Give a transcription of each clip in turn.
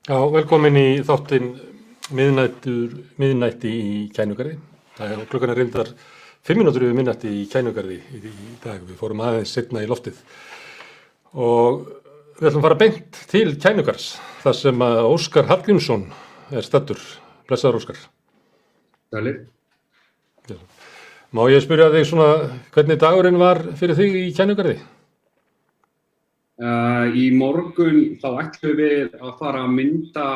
Já, velkomin í þáttinn Miðnætti í Kænugarði. Klukkan reyndar 5 mínútur yfir miðnætti í Kænugarði í dag. Við fórum aðeins seinna í loftið. Og við ætlum að fara beint til Kænugarðs, þar sem að Óskar Hallgrímsson staddur. Blessaður, Óskar. Sælir. Má ég spyrja þig svona, hvernig dagurinn var fyrir þig í Kænugarði? Í morgun þá ætlum við að fara að mynda,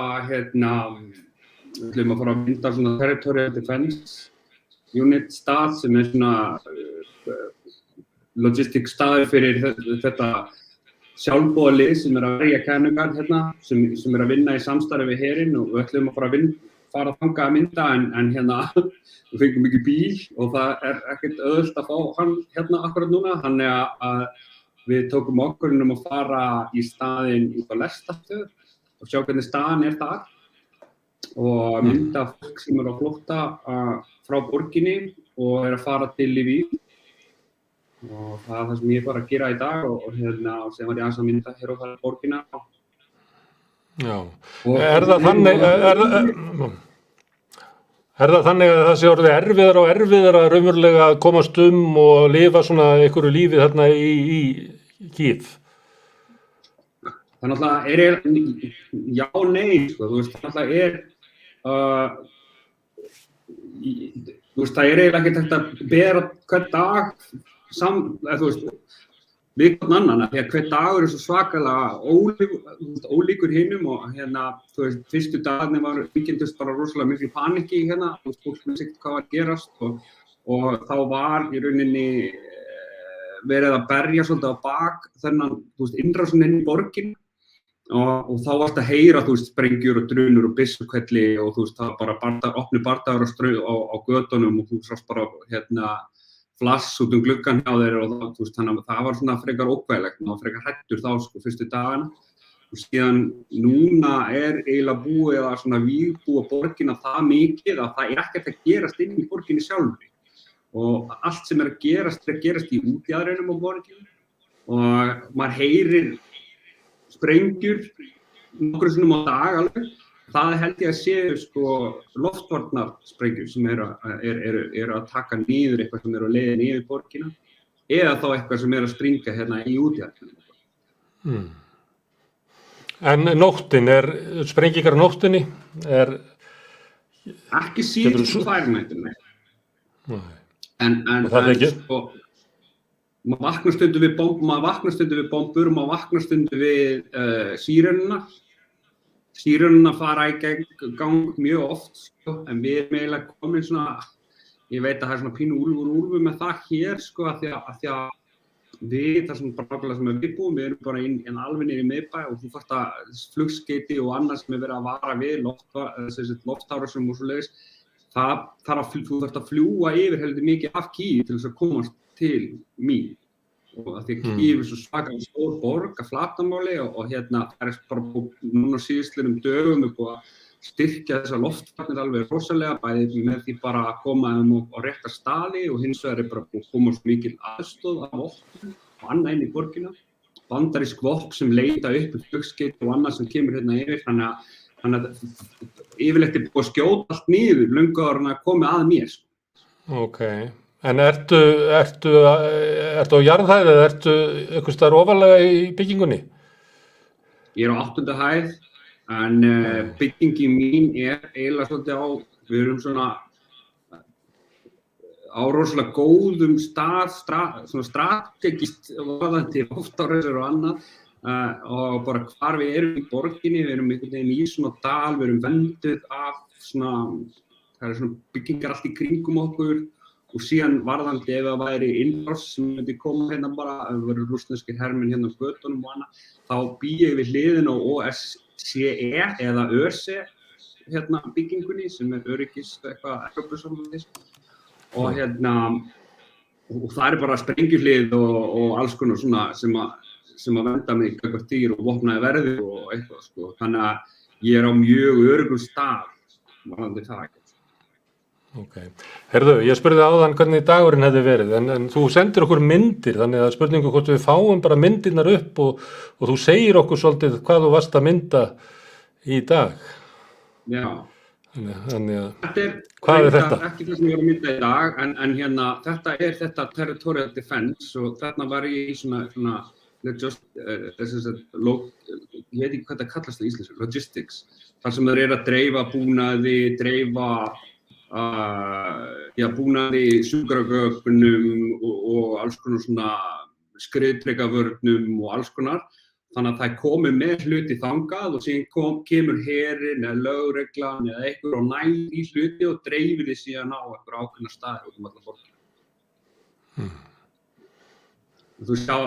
svona territorial defense unit stað sem svona logistic staður fyrir þetta sjálfboðalið sem að verja Kænugarð sem að vinna í samstarfi við herinn og við ætlum að fara að fanga að mynda en við fengum ekki bíl og það ekkert auðvelt að fá hann akkurat núna, þannig að við tókum ákvörðun að fara í staðinn út á Lestastöð og sjá hvernig staðan þar og mynda fólk sem á flótta frá borginni og að fara til yfir. Og það sem ég bara að gera í dag og sem var ég aðeins að mynda hér og fara borginna. Já, er það þannig að það sé orðið erfiðara raunverulega að komast og lifa svona einhverju lífi þarna í Kiev? Það náttúrulega já og nei, sko, þú veist, það náttúrulega það eiginlega ekkert hægt að bera hvern dag þú veist, við hvern annan, því að hvern dagur svo svakalega ólíkur hinum og þú veist, fyrstu dagarnir var vikindust bara rosalega miklu paniki þú veist, fólk vissi ekkert hvað var að gerast og þá var í rauninni verið að berja svolítið á bak þennan, þú veist, innrásin inn í borgin og þá varst að heyra, þú veist, sprengjur og drunur og byssukvelli og þú veist, það var bara opnu bardagar á götunum og þú sást bara flass út gluggann hjá þeir og það, þú veist, þannig að það var svona frekar ókvæðilegt og frekar hrættur þá, sko, fyrstu dagana og síðan núna eiginlega búið að svona vígbúa borgina það mikið að það ekkert að gerast inn í borginni sjálfri og allt sem að gerast í útjaðrinum á borginni og maður heyrir sprengjur nokkrum sinnum á dag alveg. Það held ég að séu sko loftvarnarsprengjur sem eru að taka niður eitthvað sem á leiðinni yfir borgina eða þá eitthvað sem að springa í útjaðrinum. En nóttin, sprengingar á nóttinni? Ekki síðustu 2 nætur, nei. En sko, maður vaknar stundum við bombur, maður vaknar stundum við sírenuna. Sírenuna fara í gang mjög oft, sko, en við erum eiginlega komin svona, ég veit að það svona pínu úlfur með það hér, sko, af því að við, það sem við búum, við erum bara alveg niður í miðbæ og þú þarft að flugskeyti og annað sem verið að vara við, loftárásum og svoleiðis, þú þarft að fljúga yfir heldur mikið af Kiev til þess að komast til mín. Og að því að Kiev svo svakalega stór borg að flatarmáli og það bara núna síðustliðnum dögum búið að styrkja þessar loftvarnir alveg rosalega, bæði með því bara að koma á rétta staði og hins vegar bara búið að koma svo mikil aðstoð af vopnum og annað inn í borgina. Bandarísk vopn sem leita upp flugskeyti og annað sem kemur yfir, þannig að yfirleitt búið að skjóta allt niður löngu áður en að komi að mér. Okay. En ertu á jarðhæð eða ertu einhvers staðar ofarlega í byggingunni? Ég á 8. hæð, en byggingin mín eiginlega svolítið við erum svona á rosalega góðum stað, svona strategist varðandi loftárásir og annað og bara hvar við erum í borginni, við erum einhvern veginn í svona dal, við erum vernduð af það svona byggingar allt í kringum okkur og síðan varðandi ef það væri innrás sem myndi koma bara, ef það væri rússneskir hermenn á götunum og annað, þá býi við hliðin á OSCE eða ÖRSE byggingunni sem öryggis eitthvað Evrópusambandsins og og það bara sprengjuhlið og alls konar svona sem að vernda mig gagnvart dýr og vopnaði verði og eitthvað, sko. Þannig að ég á mjög öruggum stað varðandi það. Okay. Heyrðu, ég spurði áðan hvernig dagurinn hefði verið, en þú sendir okkur myndir, þannig að spurningu hvort við fáum bara myndirnar upp og þú segir okkur svolítið hvað þú varst að mynda í dag. Já. Þannig að, hvað er þetta? Ekki það sem ég var að mynda í dag, en hérna, þetta þetta territorial defense og þarna var ég í svona ég veit ekki hvað það kallast í íslensku, logistics, þar sem þeir eru að dreifa búnaði, búnaði, sjúkragögnum og alls konar svona skriðdrekavörnum og alls konar. Þannig að það komið með hluti þangað og síðan kemur herinn eða lögreglan eða einhver og nær í hluti og dreifir því síðan á einhver ákveðna staði út alla borgina. Þú sjá,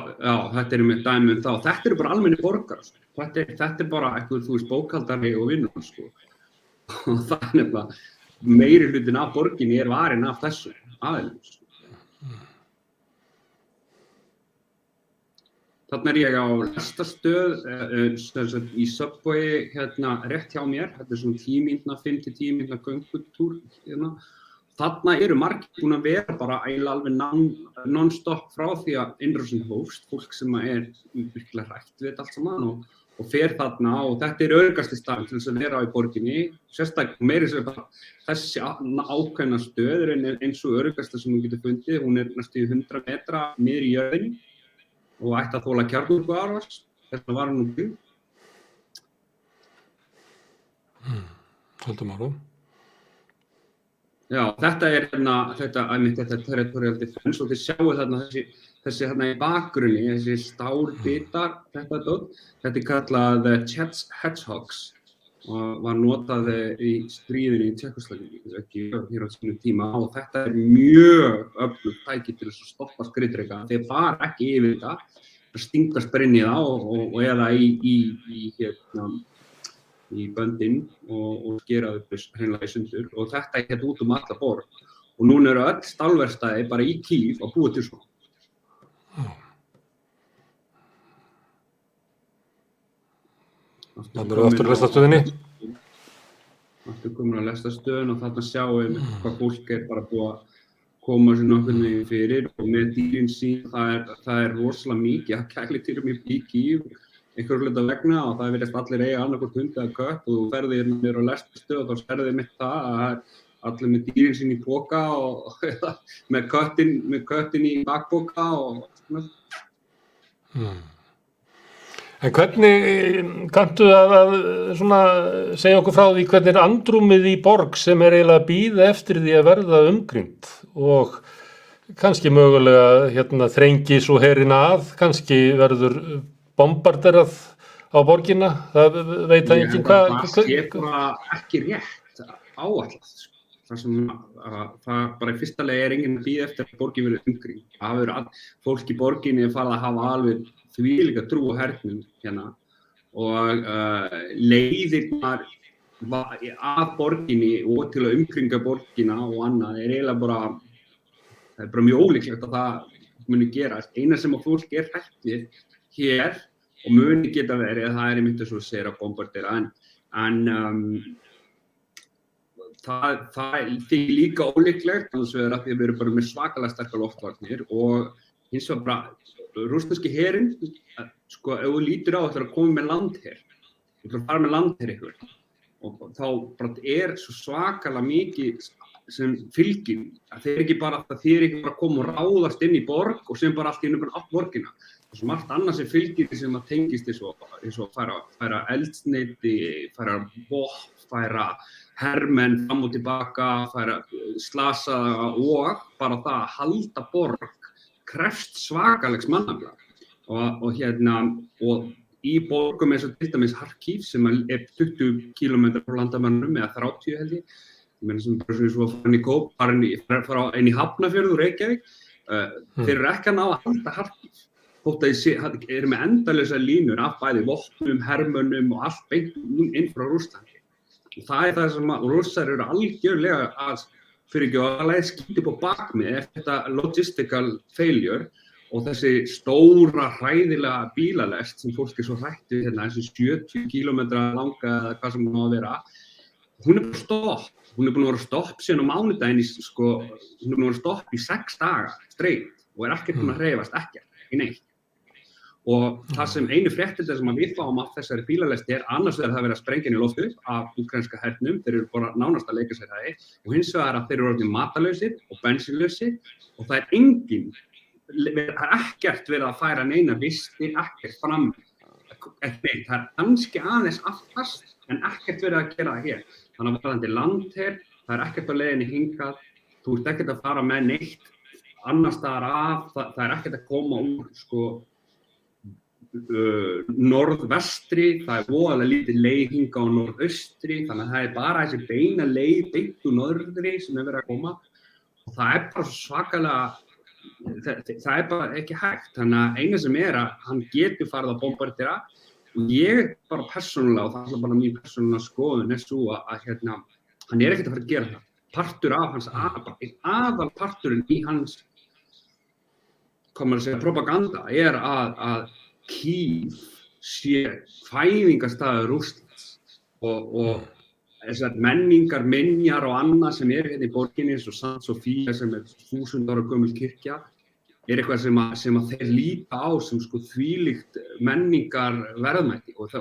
þetta með dæmi þá. Þetta eru bara almennir borgarar. Þetta bara einhver, bókhaldari og vinnur, sko. Og það nefnilega meiri hlutin af borginni varinn af þessu aðilum, sko. Þarna ég á lestastöð í Subway rétt hjá mér. Þetta svona 5 til 10 mínútna göngutúr hérna. Þarna eru margir búin að vera bara alveg non-stop frá því að innrásin hófst. Fólk sem virkilega hrætt við þetta allt saman og fer þarna og þetta öruggasti staðurinn til þess að vera í borginni. Sérstaklega meira sem þessi ákveðna stöð eins og öruggasta sem þú getur fundið. Hún næstum 100 metra niður í jörðinni. Og ætti að þola kjarnorkuárás, þetta var hann byggð. Höldum árum. Já, þetta territorial defense og þið sjáu þarna þessi í bakgrunni, þessi stálbitar, þetta kallað hedgehogs og var notað í stríðinu í Tékkóslóvakíu, ekki hér á sínum tíma og þetta mjög öflugt tæki til þess að stoppa skriðdreka. Þeir fara ekki yfir þetta, stingast bara inn í það og eða í böndin og skera upp hreinlega í sundur og þetta út alla borg. Og núna eru öll stálverkstæði bara í Kiev að búa til svona. Þannig eru aftur á lestastöðinni. Aftur komin á lestastöðin og þarna sjáum við hvað fólk bara búið að koma sér nokkurn veginn fyrir og með dýrin sín, það rosalega mikið að kælidýrum í Kiev einhverju hluta vegna og það virðist allir eiga annaðhvort hund eða kött og þú ferð niður á lestastöð og þá sérðu þið það að allir með dýrin sín í poka og með köttin í bakpoka og svona. En hvernig kanntu að svona segja okkur frá því hvernig andrúmið í borg sem eiginlega að bíða eftir því að verða umkringt og kannski mögulega þrengi svo herinn að, kannski verður bombarderað á borgina, það veit það enginn hvað. Það bara ekki rétt áætlað. Það bara í fyrsta lagi enginn að bíða eftir að borgin verði umkringd. Fólk í borginni farið að hafa alveg þvílíka trú á hernum hérna og leiðirnar að borginni og til að umkringa borgina og annað eiginlega bara mjög ólíklegt að það muni gerast. Eina sem að fólk hrætt við hér og muni geta verið það einmitt eins og segir að bombardera en það líka ólíklegt þannig að við erum bara með svakalega sterkar loftvarnir og hins vegar bara rússneski herinn, sko, ef þú lítur á þetta að koma með landher, þú ætlar að fara með landher ykkur og þá bara svo svakalega mikið sem fylgir, að þeir ekki bara að koma og ráðast inn í borg og sem bara allt í bara allt borgina. Það er svo margt annað sem fylgir sem að tengist eins og færa eldsneyti, færa vopn, færa hermenn fram og tilbaka, færa slasaða og bara það að halda borg krefst svakalegs mannafla og í borgum eins og til dæmis Kharkiv sem 20 km frá landamærunum eða 30 held ég. Ég meina sem bara svo fara inn í Hafnarfjörð úr Reykjavík. Þeir eru ekki að ná að halda Kharkiv. Þótt að þeir eru með endalausar línur af bæði vopnum, hermönnum og allt beint inn frá Rússlandi. Og það það sem að Rússar eru algjörlega að fyrir ekki að skýta upp á bakmið þetta logistical failure og þessi stóra hræðilega bílalest sem fólk svo hrætt við þessi 70 km langa eða hvað sem hún á að vera. Hún bara stopp. Hún búin að vera stopp síðan á mánudaginn hún búin að vera stopp í 6 daga streitt og ekkert búin að hreyfast, ekkert, í neitt. Og það sem einu fréttirnar sem við fáum af þessari bílalesti annars vegar það verið að sprengja inn í loftið af úkraínska hernum, þeir eru bara nánast að leika sér það, og hins vegar að þeir eru orðnir matarlausir og bensínlausir og það ekkert verið að færa neina vistir, ekkert fram, það kannski aðeins aftast en ekkert verið að gera það hér. Þannig að varðandi landher, það ekkert á leiðinni hingað, þú ert ekkert að fara með neitt annars staðar af, það ekkert að koma úr norðvestri, það voðalega lítið leið hingað á norðaustri, þannig að það bara þessi beina leið beint úr norðri sem verið að koma og það bara svo svakalega, það bara ekki hægt, þannig að eina sem að hann getur farið að bombardera og ég bara persónulega, og það er bara mín persónulega skoðun svo að hann ekkert að fara að gera það. Partur af hans, aðalparturinn í hans, hvað maður að segja, propaganda að Kiev sé fæðingarstaður Rússlands og þessar menningar, minjar og annað sem hérna í borginni eins og San Sofía sem 1000 ára gömul kirkja eitthvað sem að þeir líta á sem þvílíkt menningar verðmæti og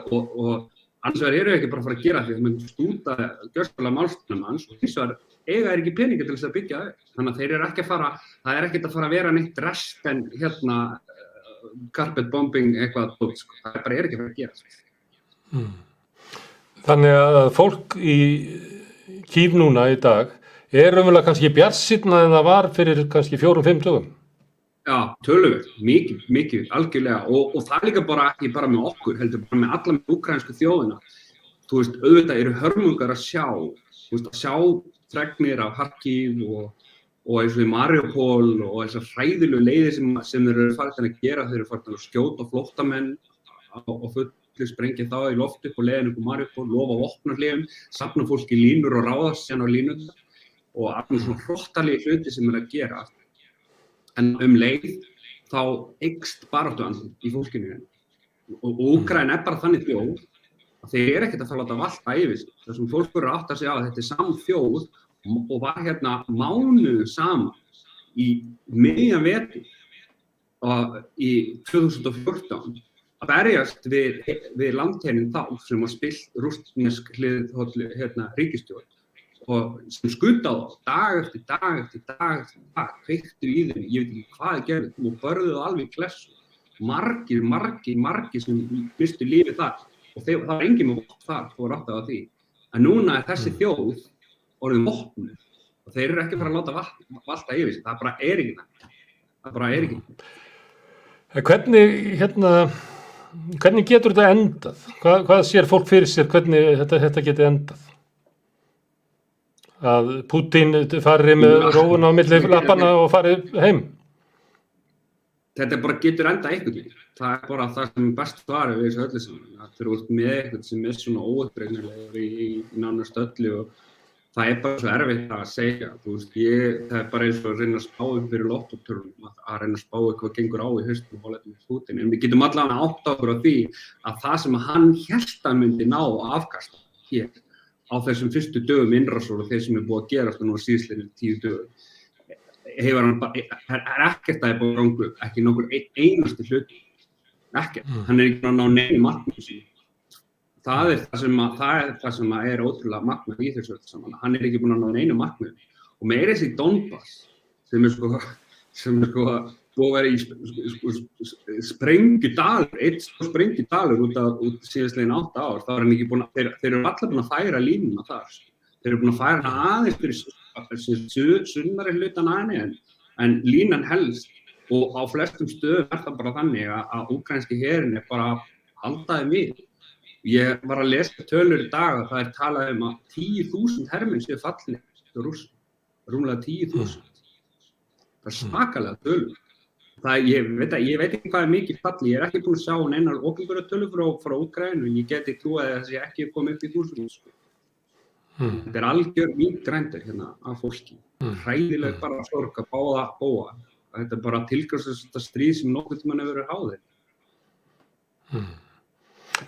annars vegar eru ekki bara að fara að gera því að menn stúta gjörsamlega málstofnum hans og hins vegar eiga ekki peninga til þess að byggja þau. Þannig að þeir eru ekki að fara, það ekkert að fara að vera neitt rest en carpet bombing eitthvað, það bara ekki að fara að gera. Þannig að fólk í Kiev núna í dag raunverulega kannski bjartsýnna en það var fyrir kannski 4-5 dögum. Já, töluvert, mikið, algjörlega og það líka bara ekki bara með okkur, heldur bara með alla með úkraínsku þjóðina. Þú veist, auðvitað eru hörmungar að sjá fregnir af Kharkiv og eins og í Mariupol og þessar hræðilegu leiðir sem þeir eru farin að gera, þeir eru farin að skjóta flóttamenn og fullu sprengja þá í loft upp og leiðin upp á Mariupol, lofa vopnahléum, safna fólki í línur og ráðast síðan á línur og allir svona hrottalegi hluti sem að gera. En leið þá eykst baráttuandinn í fólkinu og Úkraína bara þannig þjóð að þeir ekkert að fara að láta valta yfir sig. Það sem fólk voru að átta sig á að þetta samþjóð og var mánuðum saman í miðjan vetur í 2014 að berjast við landherinn þá sem var spillt rússnesk-íslenska ríkisstjórn og sem skutaði á dag eftir dag, kveiktu í þeim, ég veit ekki hvað gerði og börðuðu alveg klessu. Margir sem mistu lífið þar og það var enginn með vopn þar, þú var áttað á því. En núna þessi þjóð orðin vopnuð og þeir eru ekki að fara að láta valta yfir sig, það bara ekki það. Það bara ekki það. Hvernig getur þetta endað? Hvað sér fólk fyrir sér hvernig þetta geti endað? Að Putin fari með rófuna á milli lappana og fari heim? Þetta bara getur endað einhvern veginn. Það bara það sem best svarið við þessu öllu saman. Það fyrir út með eitthvað sem svona óútreiknanlegur í nánast öllu og það bara svo erfitt að segja. Þú veist, það bara eins og að reyna að spá fyrir lottotörnum, að reyna að spá eitthvað gengur á í haustum og hólaðum í Putin. En við getum allavega átt okkur á því að það sem hann hélt að myndi ná að afkasta hér á þessum fyrstu dögum innrásar og þeir sem búið að gerast og nú síðsliðin 10 dögum. Ekkert að búið að ganga upp, ekki nokkur einasti hluti. Ekkert. Hann ekki búin að ná neinu markmiðum sínu. Það það sem ótrúlega magnað í þessu öllu saman. Hann ekki búin að ná neinu markmiðum. Og meira þessi Donbass sem búið að vera í sprengjudalur, sprengjudalur út síðastlegin 8 ár. Það var hann ekki búin að, þeir eru allir búin að færa línuna þar. Þeir eru búin að færa hana aðeins fyrir sunnari hlutan aðeins en línan helst og á flestum stöðum það bara þannig að úkraínski herinn bara haldaði við. Ég var að lesa tölur í dag að það talað að 10.000 hermenn séu fallnir hjá Rússum, rúmlega 10.000. Það svakalega tölur. Ég veit ekki hvað mikið falli, ég ekki búin að sjá neinar opinberar tölur frá Úkraínu og ég geti trúað að þessi ekki komið upp í 1000. Þetta algjör mýgrændur hérna af fólki. Hræðilega bara sorg að bóa. Þetta bara tilgangslaust þetta stríð sem nokkuð tímann hefur verið háðir.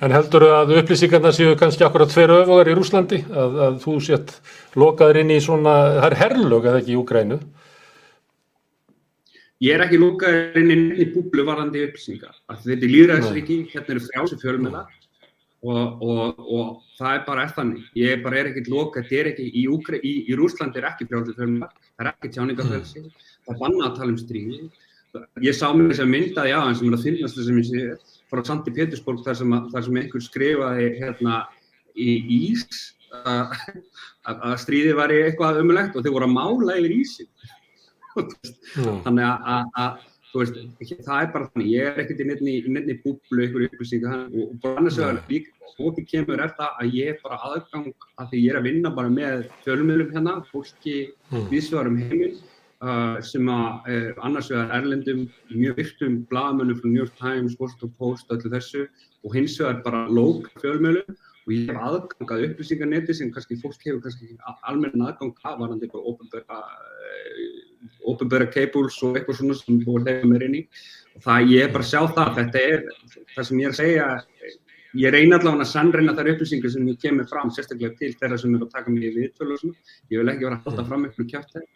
En heldurðu að upplýsingarnar séu kannski akkurat þveröfugar í Rússlandi? Að þú sért lokaður inn í svona, það herlög eða ekki í Úkraínu? Ég ekki lokaður inn í neinni búblu varðandi upplýsingar. Þetta lýðræðisríki, hérna eru frjálsir fjölmiðlar og það bara þannig. Ég bara ekkert lokað, þetta ekki, í Rússlandi ekki frjálsir fjölmiðlar, það ekki tjáningarfrelsi, það bannað að tala stríði. Ég sá mér þess að myndaði aðeins sem að finnast sem ég sé frá Sankt Pétursborg þar sem einhver skrifaði hérna í ís að stríðið væri eitthvað ömurlegt og þeir voru að mála yfir ísinn. Þannig að þú veist, það bara þannig, ég ekkert í neinni búblu einhverju upplýsingar og bara annars vegar líka fólki kemur það að ég bara aðgang að því ég að vinna bara með fjölmiðlum hérna, fólki víðsvegar heiminn sem annars vegar erlendum, mjög virtum blaðamönnum frá New York Times, Washington Post, öllu þessu og hins vegar bara lokal fjölmiðlum og ég hef aðgang að upplýsingarneti sem kannski fólk hefur kannski almennan aðgang að varðandi bara opinbera cables og eitthvað svona sem búið að hleypa mér inn í og það ég bara sjá þetta það sem ég að segja ég reyna allavega að sannreyna þær upplýsingar sem ég kemur fram sérstaklega til þeirra sem að taka mig í viðtöl og svona ég vil ekki vera að halda fram einhverju kjaftæði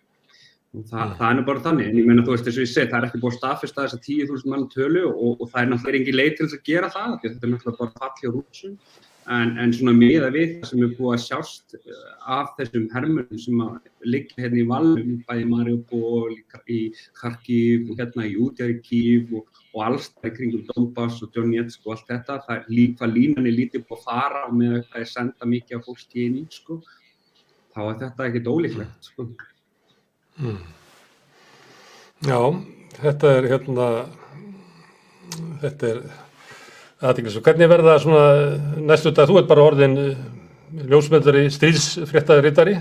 og það nú bara þannig en ég meina þú veist eins og ég segi það ekki búið að staðfesta þessa 10.000 manna tölu og það náttúrulega engin leið til þess að gera það því þetta náttúrulega bara falli á Rússum en svona miðað við það sem búið að sjást af þessum hermönnum sem liggja hérna í valnum bæði Mariupol, í Kharkiv og hérna í útjaðri Kiev og alls þar í kringum Donbass og Donetsk og allt þetta hvað línan lítið búið að fara og með það senda mikið af fólki inn sko þá þetta ekkert ólíklegt sko. Já, þetta hérna athyglisvert. Hvernig verða svona næstu dag, þú ert bara orðin ljósmyndari, stríðsfréttaritari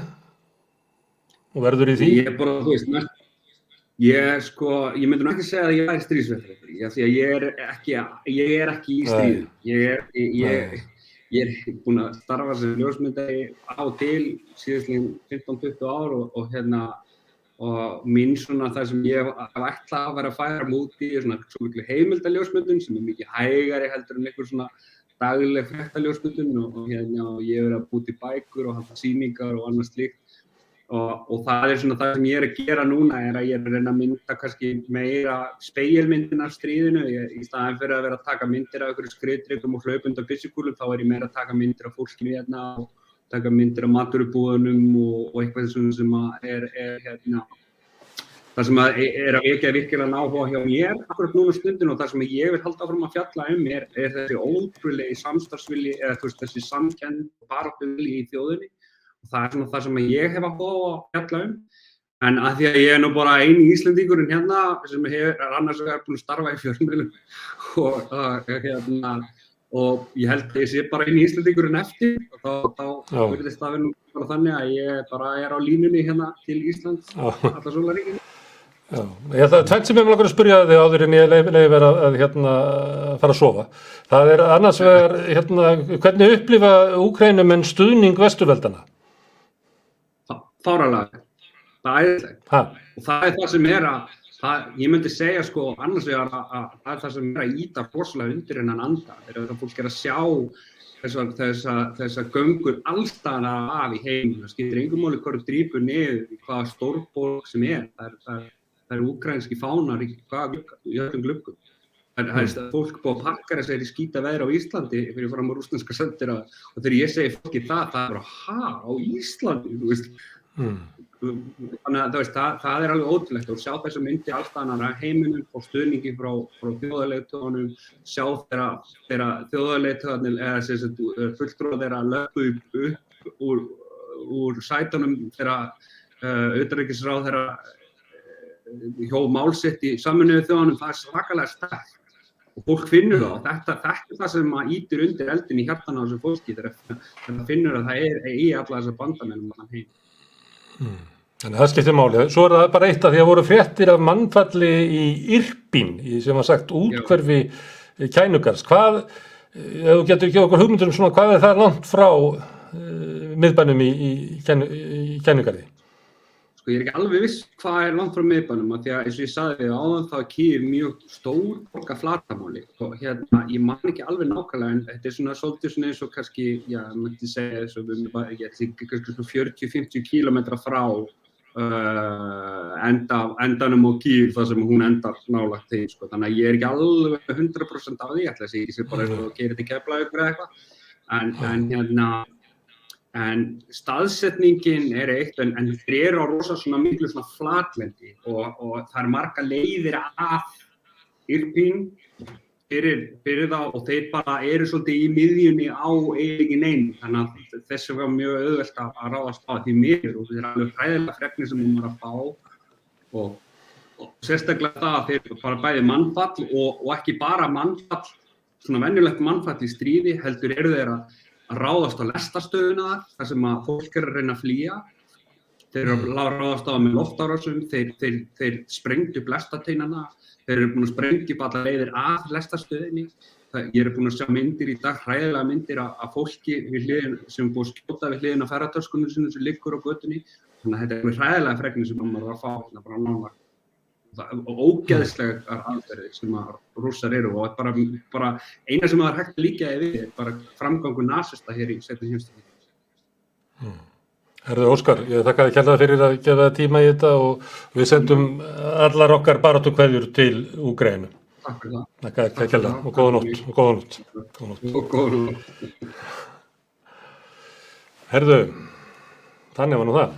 og verður í því? Ég bara, þú veist, ég myndi nú ekki segja að ég væri stríðsfréttaritari, því að ég er ekki í stríðum. Ég búinn að starfa sem ljósmyndari á til síðastliðin 15-20 ár og hérna og mín svona það sem ég ætla að vera að færa múti í svona miklu heimildaljósmyndun sem mikið hægari heldur en einhver svona dagleg fréttaljósmyndun og hérna og ég að búa til bækur og halda sýningar og annað slíkt og það svona það sem ég að gera núna að ég að reyna að mynda kannski meira spegilmyndin af stríðinu í staðinn fyrir að vera að taka myndir af einhverju skriðdrekum og hlaupandi byssukúlum þá ég meira að taka myndir af fólkinu hérna og taka myndir af matvörubúðunum og eitthvað sem hérna það sem að vekja virkilega áhuga hjá mér akkurat núna stundin og það sem ég vil halda áfram að fjalla er þessi ótrúlegi samstarfsvilji eða þessi samkennd og baráttuvilji í þjóðinni og það svona það sem ég hef áhuga á að fjalla en að því að ég nú bara eini Íslendingurinn hérna sem annars búinn að starfa í fjölmiðlum og hérna og ég held að ég sé bara eini Íslendingurinn eftir og þá virðist það nú bara þannig að ég bara á línunni hérna til Íslands alla sólarhringinn. Já, ég ætla tvennt sem ég vil að spyrja þig áður en ég leyfi þér að hérna fara að sofa. Það annars vegar hérna hvernig upplifa Úkraínumenn stuðning Vesturveldana? Fáránlega. Það æðislegt. Og það það sem ég myndi segja sko annars vegar að það það sem að ýta rosalega undir hennan anda þegar fólk að sjá þessa göngur allstaðar af í heiminum. Það skiptir engu máli hvað drýpur niður í hvaða stórborg sem það úkraínski fánar í öllum gluggum. Það fólk búið að pakka sér í skítaveðri á Íslandi fyrir fram á rússneska sendera og þegar ég segi fólki það bara á Íslandi, þú veist. Þannig að það alveg ótrúlegt og sjá þessa myndir allstaðar af heiminum og stuðningi frá þjóðarleiðtogunum, sjá þeirra þjóðarleiðtogarnir eða fulltrúar þeirra löggu upp úr sætunum þeirra utanríkisráðherra hjó mál sitt í Sameinuðu þjóðunum, það svakalega sterkt og fólk finnur það og þetta það sem ýtir undir eldin í hjartanu á þessu fólki þegar það finnur að það í alla þessa bandamenn um heim. Þannig að það skiptir máli. Svo það bara eitt að því að voru fréttir af mannfalli í Irpin, sem var sagt úthverfi Kænugarðs. Ef þú getur ekki okkur hugmyndur svona, hvað það langt frá miðbænum í Kænugarði? Sko ég ekki alveg viss hvað langt frá miðbænum, því að eins og ég sagði þig áðan þá Kiev mjög stór borg að flatarmáli og hérna ég man ekki alveg nákvæmlega en þetta svona svolítið svona eins og kannski, mætti segja þess að við kannski 40-50 kílómetra frá endanum á Kiev þar sem hún endar nálægt þeim, sko. Þannig að ég ekki alveg 100% á því, ætla að segja ekki sér bara að gera þetta í Keflavík eða eitthvað. En staðsetningin eitt, en þeir á rosa svona miklu svona flatlendi og það margar leiðir að Irpin fyrir þá og þeir bara svolítið í miðjunni á eigin einn, þannig að þessu var mjög auðvelt að ráðast á því miður og þetta alveg hræðilega fregnir sem hún var að fá og sérstaklega það að þeir bara bæði mannfall og ekki bara mannfall, svona venjulegt mannfall í stríði, heldur þeir að ráðast á lestarstöðuna þar sem að fólk að reyna að flýja. Þeir ráðast á með loftárásum, þeir sprengdu upp lestateinana, þeir búin að sprengja upp allar leiðir að lestarstöðinni. Ég búin að sjá myndir í dag, hræðilega myndir af fólki við hliðin, sem búið að skjóta við hliðin á ferðartöskunum sinni sem liggur á götunni. Þannig að þetta hræðilega fregnir sem maður var að fá bara nánar. Og ógeðslegar aðferðir sem að Rússar og bara eina sem það hægt að líka við bara framgangur nasista hér í seinni heimsstyrjöldinni. Herðu Óskar, ég þakka þér kærlega fyrir að gefa tíma í þetta og við sendum allar okkar baráttukveðjur til Úkraínu. Takk fyrir það. Þakka þér kærlega og góða nótt. Góða nótt. Herðu, þannig var nú það.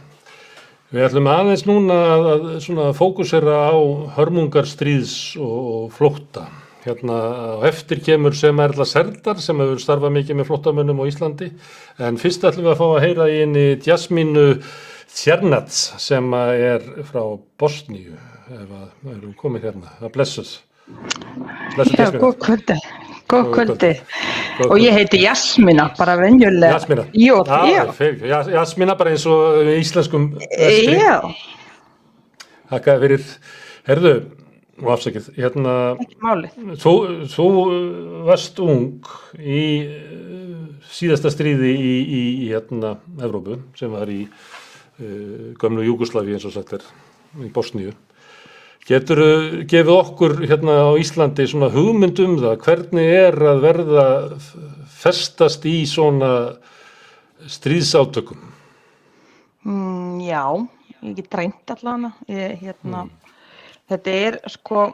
Við ætlum aðeins núna að svona fókusera á hörmungar stríðs og flótta. Hérna á eftir kemur Semu Erlu Serdar sem hefur starfað mikið með flóttamönnum á Íslandi. En fyrst ætlum við að fá að heyra í henni Jasminu Crnac sem frá Bosníu. Ef við erum komið hérna. Blessuð. Já, góð kvöldi. Og ég heiti Jasmina, bara venjulega. Jasmina? Já. Jasmina bara eins og íslenskum vestri. Já. Þakka fyrir. Herðu, og afsakið, hérna. Ekki málið. Þú varst ung í síðasta stríði í Evrópu, sem var í gömlu Júgóslavíu eins og sagt í Bosníu. Geturðu gefið okkur hérna á Íslandi svona hugmynd það, hvernig að verða festast í svona stríðsátökum? Já, ég get reynt allavega. Þetta sko,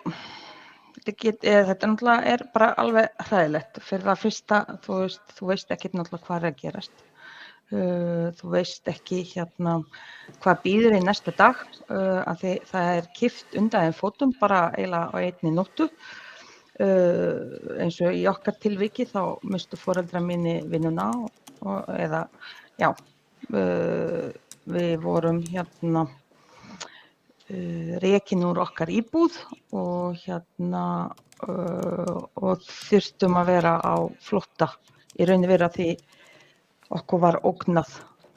þetta náttúrulega bara alveg hræðilegt. Fyrir það fyrsta, þú veist ekki náttúrulega hvað að gerast. Þú veist ekki hvað býður í næsta dag, að það kippt undan þeim fótum bara eiginlega á einni nóttu. Eins og í okkar tilviki þá misstu foreldrar mínir vinnuna við vorum rekin úr okkar íbúð og þurftum að vera á flótta í rauninni vera því okkur var ógnað,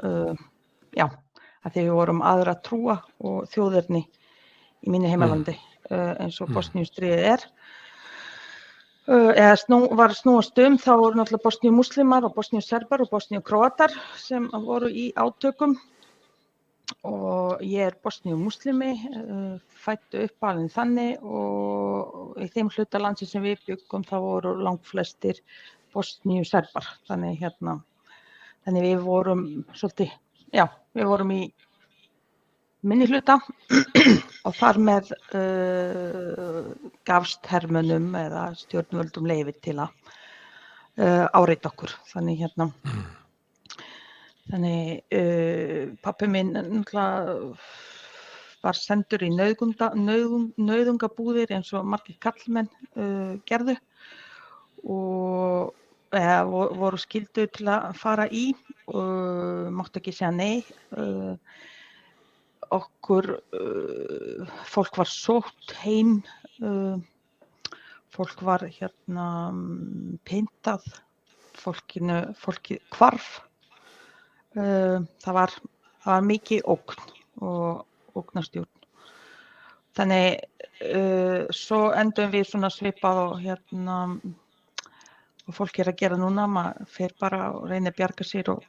að því við vorum aðra trúa og þjóðerni í mínu heimalandi, eins og Bosníustríðið var snúast þá voru náttúrulega Bosníu-múslimar og Bosníu-serbar og Bosníu-króatar sem voru í átökum og ég Bosníu-múslimi, fæddu uppalinn þannig og í þeim hluta landsins sem við byggum þá voru langflestir Bosníu-serbar, þannig við vorum svolítið, við vorum í minni hluta og þar með gafst hermönnum eða stjórnvöldum leyfi til að áreita okkur. Þannig pabbi minn var sendur í nauðungabúðir eins og margir karlmenn gerðu og voru skyldu til að fara í og máttu ekki segja nei. Fólk var sótt heim, fólk var pyntað, fólki hvarf. Það var mikið ógn og ógnarstjórn. Þannig svo endum við svona svipað og og fólk að gera núna, maður fer bara og reynir að bjarga sér og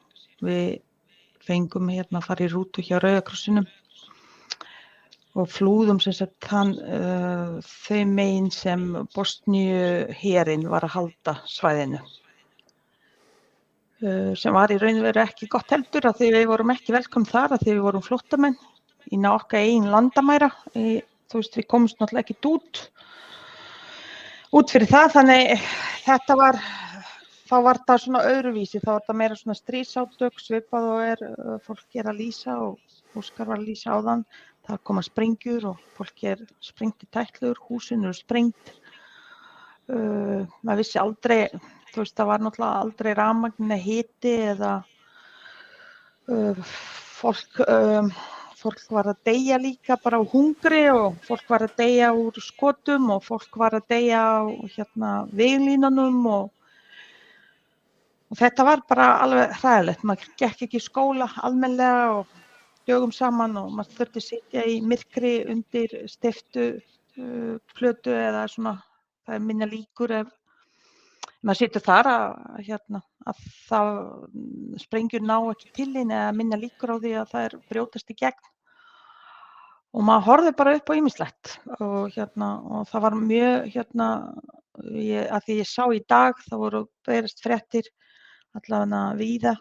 við fengum að fara í rútu hjá Rauða krossinum og flúðum þau megin sem Bosníu-herinn var að halda svæðinu. Sem var í raun og veru ekki gott heldur að því við vorum ekki velkomin þar að því við vorum flóttamenn inn á okkar eigin landamæra. Þú veist, við komumst náttúrulega ekkert út fyrir það, þannig þá var það svona öðruvísi, þá var það meira svona stríðsátök, svipað og fólk að lýsa og Óskar var að lýsa áðan. Það koma sprengjur og fólk sprengt í tætlur, húsin eru sprengt. Maður vissi aldrei, þú veist, það var náttúrulega aldrei rafmagn eða hiti eða fólk var að deyja líka bara á hungri og fólk var að deyja úr skotum og fólk var að deyja á veglínunum og þetta var bara alveg hræðilegt. Maður gekk ekki í skóla almennilega og dögum saman og maður þurfti að sitja í myrkri undir steyptu plötu eða svona, það minna líkur ef maður situr þar að það sprengjur ná ekki til þín eða minna líkur á því að það brjótast í gegn. Og maður horfði bara upp á ýmislegt og það var mjög, að því ég sá í dag, það voru berast fréttir allavega víða,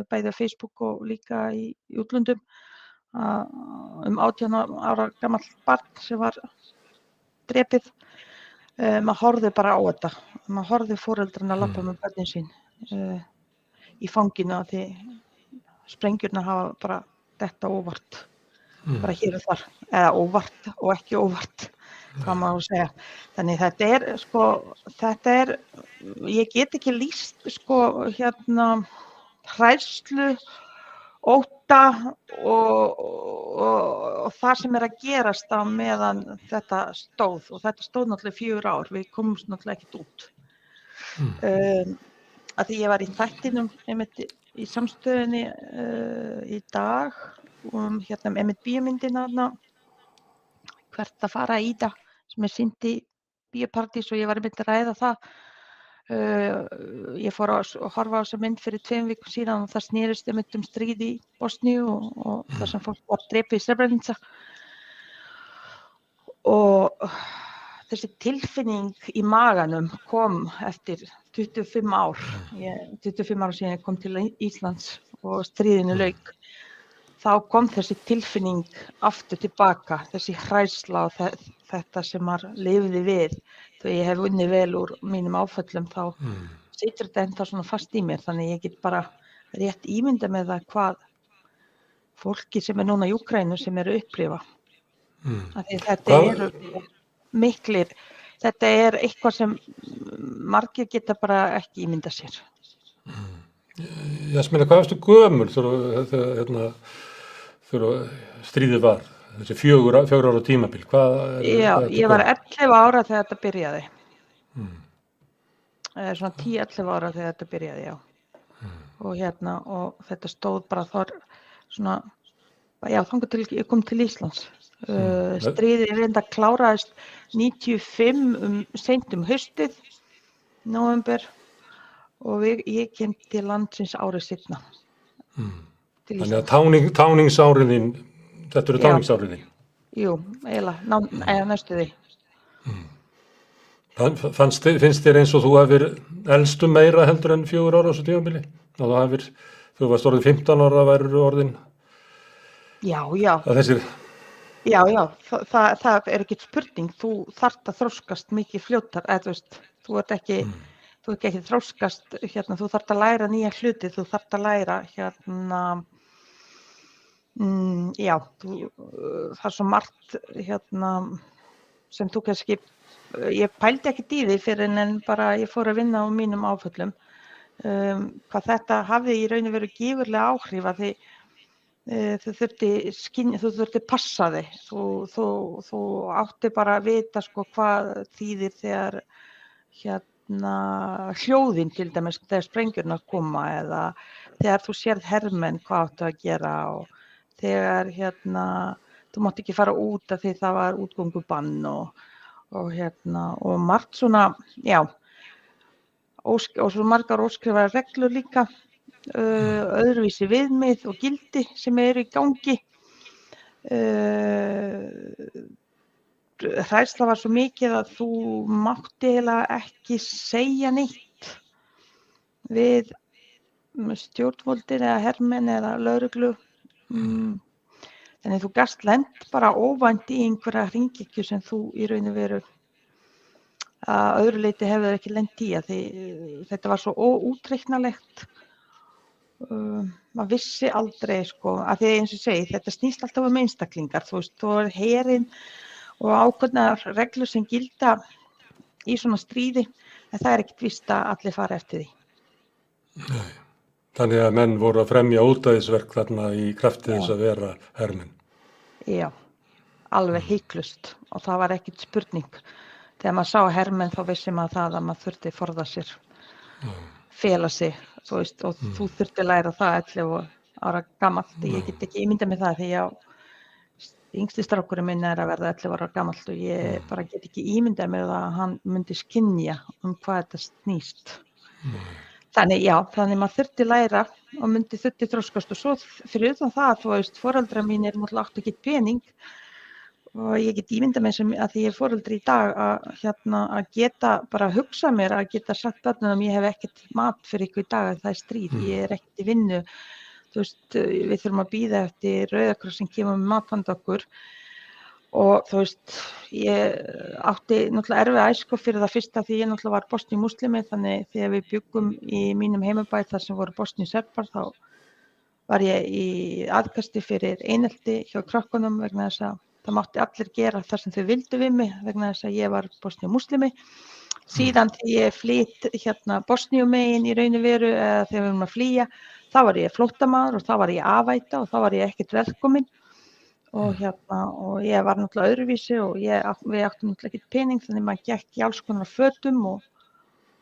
bæði á Facebook og líka í útlöndum, 18 ára gamall barn sem var drepið. Maður horfði bara á þetta. Maður horfði foreldrana labba með börnin sín í fanginu að því sprengjurnar hafa bara detta óvart. Bara hér og þar, eða óvart og ekki óvart, hvað maður segja. Þannig þetta ég get ekki lýst hræðslu, ótta og það sem að gerast á meðan þetta stóð og þetta stóð náttúrulega 4 ár, við komumst náttúrulega ekkert út. Að því ég var í þættinum einmitt í samstöðunni í dag einmitt bíómyndina hvert að fara í það sem sýnd í bíóparadís og ég var einmitt að ræða það. Ég fór að horfa á þessa mynd fyrir 2 vikum síðan og það snerist einmitt stríð í Bosníu og þar sem fólk var drepið í Srebrenica og þessi tilfinning í maganum kom eftir 25 ár. 25 ára síðan ég kom til Íslands og stríðinu lauk. Þá kom þessi tilfinning aftur tilbaka, þessi hræðsla og þetta sem maður lifði við. Þegar ég hef unnið vel úr mínum áföllum þá situr þetta ennþá svona fast í mér, þannig ég get bara rétt ímynda með það hvað fólki sem núna í Úkraínu sem upplifa. Þetta eru miklir, þetta eitthvað sem margir geta bara ekki ímynda sér. Jasmina, hvað varstu gömul þegar stríðið var, þessi 4 ára tímabil? Já, ég var 11 ára þegar þetta byrjaði. Svona 10-11 ára þegar þetta byrjaði, já. Og þetta stóð bara þar svona, já, þangað til ég kom til Íslands. Stríðið reynda kláraðist 95 seint haustið, nóvember, og ég kem til landsins árið seinna. Þannig að táningsáriðin, þetta eru táningsáriðin? Jú, eiginlega, næstu því. Finnst þér eins og þú hefur elstu meira heldur en 4 ára á þessu tímabili? Þú varst orðin 15 ára, verður orðin? Já. Já, það ekkert spurning. Þú þarft að þroskast mikið fljótar, þú ert ekki þroskast, þú þarft að læra nýja hluti, þú þarft að læra, já, það svo margt, sem þú kannski, ég pældi ekkert í því fyrir en bara ég fór að vinna á mínum áföllum, hvað þetta hafði í raun og veru gífurlega áhrif að því þú þurfti passa þig, þú átti bara að vita hvað þýðir þegar hljóðin til dæmis þegar sprengjurnar koma eða þegar þú sérð hermenn hvað áttu að gera og þegar þú mátt ekki fara út af því það var útgöngubann og margt svona, já, og svo margar óskrifaðar reglur líka, öðruvísi viðmið og gildi sem eru í gangi. Hræðsla var svo mikið að þú mátti eiginlega ekki segja neitt við stjórnvöldin eða hermenn eða lögreglu. Þannig þú gast lent bara óvænt í einhverja hringekju sem þú í raun og veru að öðru leyti hefur ekki lent í að því þetta var svo óútreiknanlegt. Maður vissi aldrei sko, að því eins og ég segi, þetta snýst alltaf einstaklingar, þú veist, þú herinn og ákveðnar reglur sem gilda í svona stríði, en það ekkert víst að allir fara eftir því. Nei. Þannig að menn voru að fremja ódæðisverk þarna í krafti þess að vera hermenn. Já, alveg hiklaust og það var ekkert spurning. Þegar maður sá hermenn þá vissi maður það að maður þurfti forða sér, fela sig, þú veist, og þú þurfti læra það 11 ára gamalt. Ég get ekki ímyndað mér það því yngsti strákurinn minn að verða 11 ára gamalt og ég bara get ekki ímyndað mér það að hann myndi skynja hvað þetta snýst. Þannig maður þurfti læra og þurfti þroskast og svo fyrir utan það, þú veist, foreldrar mínir náttúrulega áttu ekki pening og ég get ímyndað mér sem að því ég foreldri í dag að geta bara hugsað mér að geta sagt börnunum ég hef ekkert mat fyrir ykkur í dag að það er stríð, ég er ekkert í vinnu, þú veist, við þurfum að bíða eftir Rauða kross sem kemur með mat handa okkur og þú veist, ég átti náttúrulega erfiða æsku fyrir það fyrsta því ég náttúrulega var bosníu-múslimi, þannig þegar við bjuggum í mínum heimabæ þar sem voru bosníu-serbar þá var ég í aðkasti fyrir einelti hjá krökkunum vegna þess að það mátti allir gera það sem þau vildu við mig vegna þess að ég var bosníu-múslimi. Síðan þegar ég flytt Bosníumegin í raun og veru eða þegar við erum að flýja, þá var ég flóttamaður og þá var ég afæta og þá var ég ekkert velkomin. Og ég var náttúrulega öðruvísi og við áttum náttúrulega ekkert pening þannig maður gekk í alls konar fötum og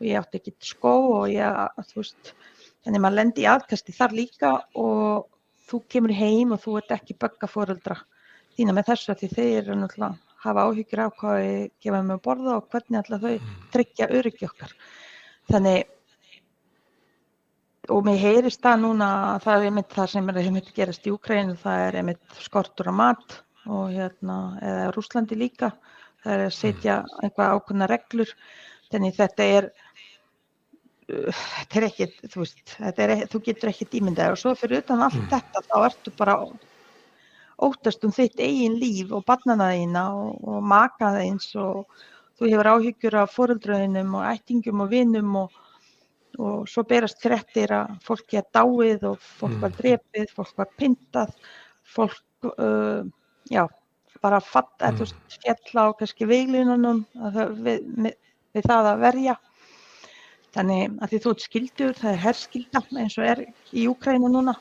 ég átti ekkert skó og þú veist, þannig maður lendi í aðkasti þar líka og þú kemur heim og þú ert ekki bögga foreldra þína með þessu því þeir eru náttúrulega hafa áhyggjur af hvað ég gefa þeim að borða og hvernig ætla þau tryggja öryggi okkar. Þannig og mér heyrist það núna að það er einmitt það sem einmitt gerast í Úkraínu, það er einmitt skortur á mat og eða Rússlandi líka, það er að setja eitthvað ákveðna reglur, þannig þetta er ekkert, þú veist, þú getur ekkert ímyndað og svo fyrir utan allt þetta þá ertu bara óttast þitt eigin líf og barnanna þína og maka þíns og þú hefur áhyggjur af foreldrunum og ættingjum og vinum og svo berast fréttir að fólki er dáið og fólk var drepið, fólk var pyntað, fólk bara fjalla á kannski veglínunum við það að verja. Þannig að því þú ert skyldur, það er herskylda eins og er í Úkraínu núna.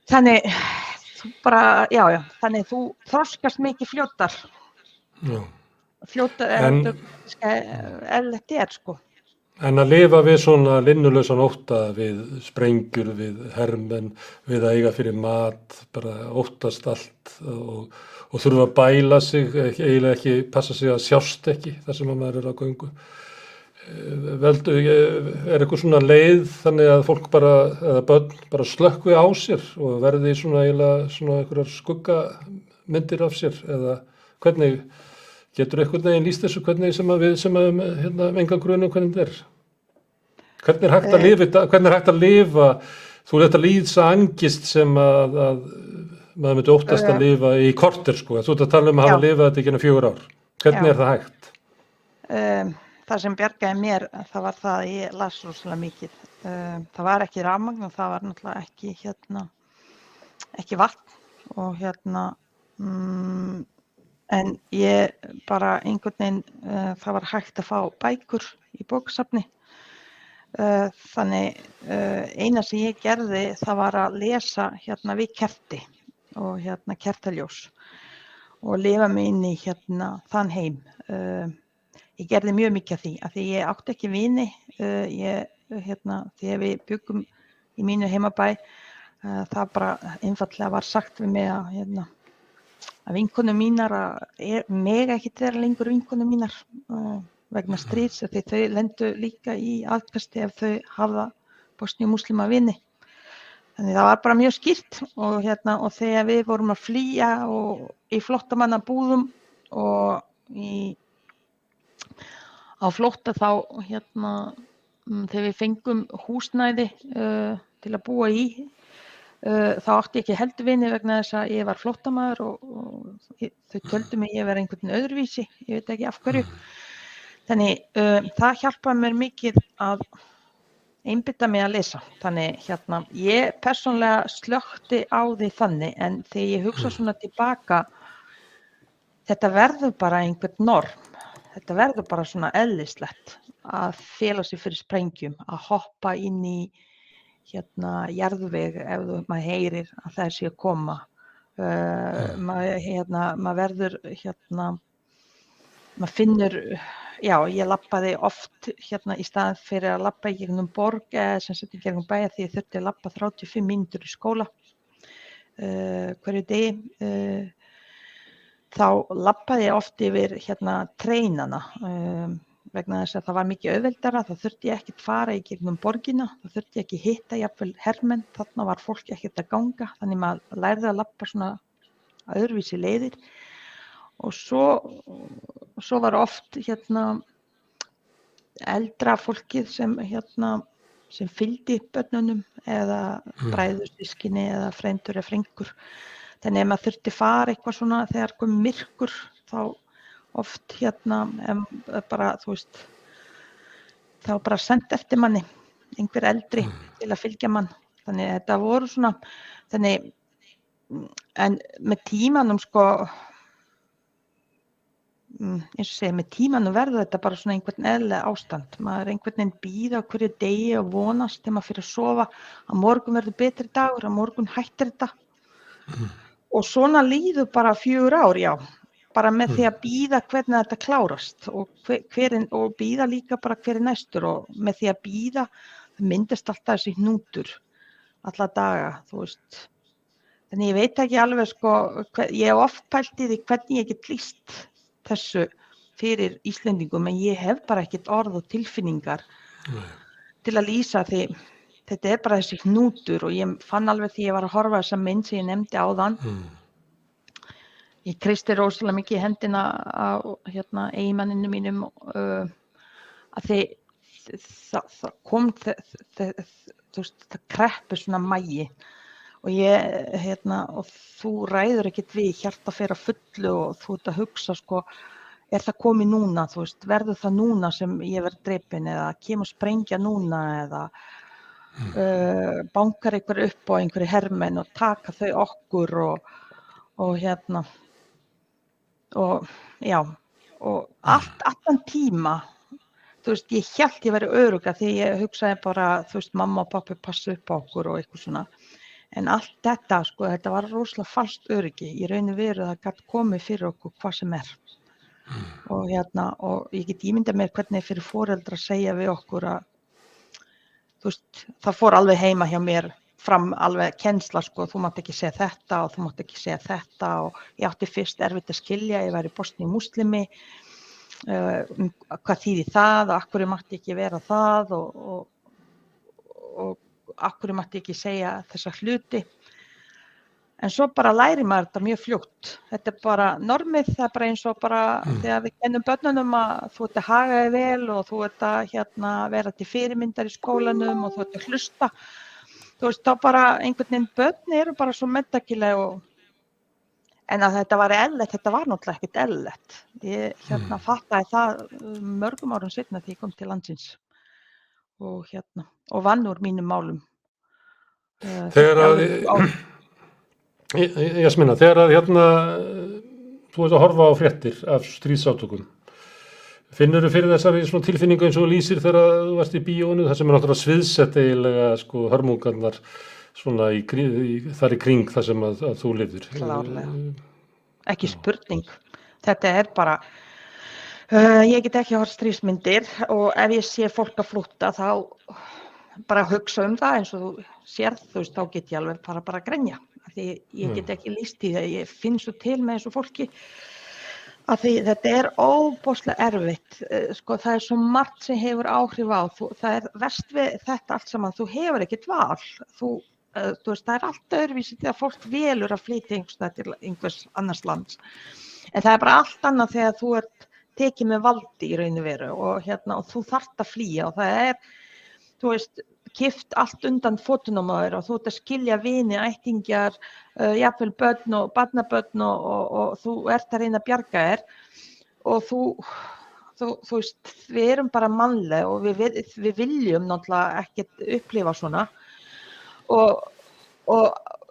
Þannig þannig þú þroskast mikið fljótar. Fljótar eðlilegt sko. En að lifa við svona linnulausan ótta við sprengjur, við hermenn, við að eiga fyrir mat, bara óttast allt og þurfa að bæla sig, eiginlega ekki passa sig að sjást ekki þar sem maður er á göngu. Er eitthvað svona leið þannig að fólk eða börn bara slökkvi á sér og verði svona eiginlega svona einhverjar skuggamyndir af sér eða hvernig getur einhvern veginn lýst þessu hvernig við sem engan grunum hvernig þetta er? Hvernig er hægt að lifa, þú þetta líðsa angist sem að maður myndi óttast að lifa í korter sko, þú ert að tala að hafa lifað þetta ekki 4 ár. Hvernig er það hægt? Það sem bjargaði mér, það var það að ég las rosalega mikið. Það var ekki rafmagn og það var náttúrulega ekki vatn og en ég bara einhvern veginn, það var hægt að fá bækur í bókasafni. Þannig eina sem ég gerði, það var að lesa við kerti og kertaljós og lifa mig inn í þann heim. Ég gerði mjög mikið af því ég átti ekki vini. Þegar við byggum í mínu heimabæ, það bara einfaldlega var sagt við mig að vinkonur mínar mega ekki vera lengur vinkonur mínar vegna stríðs því þau lendu líka í aðkasti ef þau hafa bosníu-múslima vini. Þannig það var bara mjög skýrt og þegar við vorum að flýja og í flóttamannabúðum og á flótta þá þegar við fengum húsnæði til að búa í þá átti ég ekki heldur vini vegna þess að ég var flóttamaður og þau töldu mig ég vera einhvern öðruvísi, ég veit ekki af hverju. Þannig það hjálpaði mér mikið að einbytta mig að lesa. Þannig ég persónlega slökkti á því þannig, en þegar ég hugsa svona tilbaka, þetta verður bara einhvern norm. Þetta verður bara svona eðlislegt að fela sig fyrir sprengjum, að hoppa inn í jarðveg ef maður heyrir að það sé að koma. Maður verður maður finnur, já, ég labbaði oft í staðinn fyrir að labba í gegnum borg eða sem sagt í gegnum bæja því ég þurfti að labba 35 mínútur í skóla hverju degi. Þá labbaði ég oft yfir treinana vegna þess að það var mikið auðveldara, þá þurfti ég ekkert fara í gegnum borgina, þá þurfti ég ekki hitta jafnvel hermenn, þarna var fólk ekkert að ganga, þannig maður lærði að labba svona öðruvísi leiðir. Og svo var oft eldra fólkið sem fylgdi börnunum eða bræðursystkini eða frændur eða frængur. Þannig ef maður þurfti fara eitthvað svona þegar kom myrkur, þá oft bara, þú veist, þá bara sent eftir manni, einhver eldri til að fylgja mann. Þannig þetta voru svona, þannig, en með tímanum eins og segja, með tímanum verður þetta bara svona einhvern eðlilega ástand. Maður einhvern veginn bíða á hverju degi og vonast þegar maður fyrir að sofa að morgun verður betri dagur, að morgun hættir þetta. Og svona líður bara 4 ár, já. Bara með því að bíða hvernig þetta klárast og bíða líka bara hver næstur og með því að bíða, það myndist alltaf þessi hnútur alla daga, þú veist. Þannig ég veit ekki alveg, ég hef oft pælt í því hvernig ég get lýst þessu fyrir Íslendingum, en ég hef bara ekkert orð og tilfinningar til að lýsa því þetta bara þessi hnútur og ég fann alveg því ég var að horfa þessa mynd sem ég nefndi áðan. Ég kreisti rosalega mikið í hendina á eiginmanninu mínum að það kom það kreppu svona magi og þú ræður ekkert við, hjarta fer að fullu og þú ert að hugsa er það komið núna, þú veist, verður það núna sem ég verð drepin eða kemur sprengja núna eða bankar einhver upp á einhverju hermenn og taka þau okkur og já, og allan tíma, þú veist, ég hélt ég væri örugga því ég hugsaði bara, þú veist, mamma og pappi passa upp á okkur og eitthvað svona, en allt þetta, þetta var rosalega falskt öryggi, í raun og veru það gat komið fyrir okkur hvað sem og og ég get ímyndað mér hvernig fyrir foreldra að segja við okkur að, þú veist, það fór alveg heima hjá mér fram alveg kennsla, þú mátt ekki segja þetta og þú mátt ekki segja þetta og ég átti fyrst erfitt að skilja, ég væri bosníu-múslimi, hvað þýðir það og af hverju mátti ekki vera það og af hverju mátti ekki segja þessa hluti. En svo bara lærir maður þetta mjög fljótt. Þetta bara normið, það bara eins og bara þegar við kennum börnunum að þú ert að haga þig vel og þú ert að vera til fyrirmyndar í skólanum og þú ert að hlusta. Þú veist, þá bara einhvern veginn börn eru bara svo menntakileg en að þetta var eðlilegt, þetta var náttúrulega ekkert eðlilegt. Ég fattaði það mörgum árum seinna þegar ég kom til landsins og vann úr mínum málum. Jasmina, þegar þú ert að horfa á fréttir af stríðsátökum, finnurðu fyrir þessari svona tilfinningu eins og lýsir þegar þú varst í bíónu, það sem náttúrulega sviðsett eiginlega hörmungarnar svona þar í kring það sem að þú lifir? Klárlega. Ekki spurning. Þetta bara, ég get ekki hort stríðsmyndir og ef ég sé fólk að flótta þá bara hugsa það eins og þú sérð, þú veist, þá get ég alveg bara að grenja. Því ég get ekki lýst í það, ég finn svo til með þessu fólki að því þetta óbóðslega erfitt, það svo margt sem hefur áhrif á, það verst við þetta allt saman, þú hefur ekkert val, þú veist, það allt öðruvísi þegar fólk velur að flytja til einhvers annars lands, en það bara allt annað þegar þú ert tekið með valdi í raun og veru og þú þarft að flýja og það þú veist, kippt allt undan fótunum á þér og þú ert að skilja vini, ættingjar, jafnvel börn og barnabörn og þú ert að reyna að bjarga þér og þú veist, við erum bara mannleg og við viljum náttúrulega ekkert upplifa svona og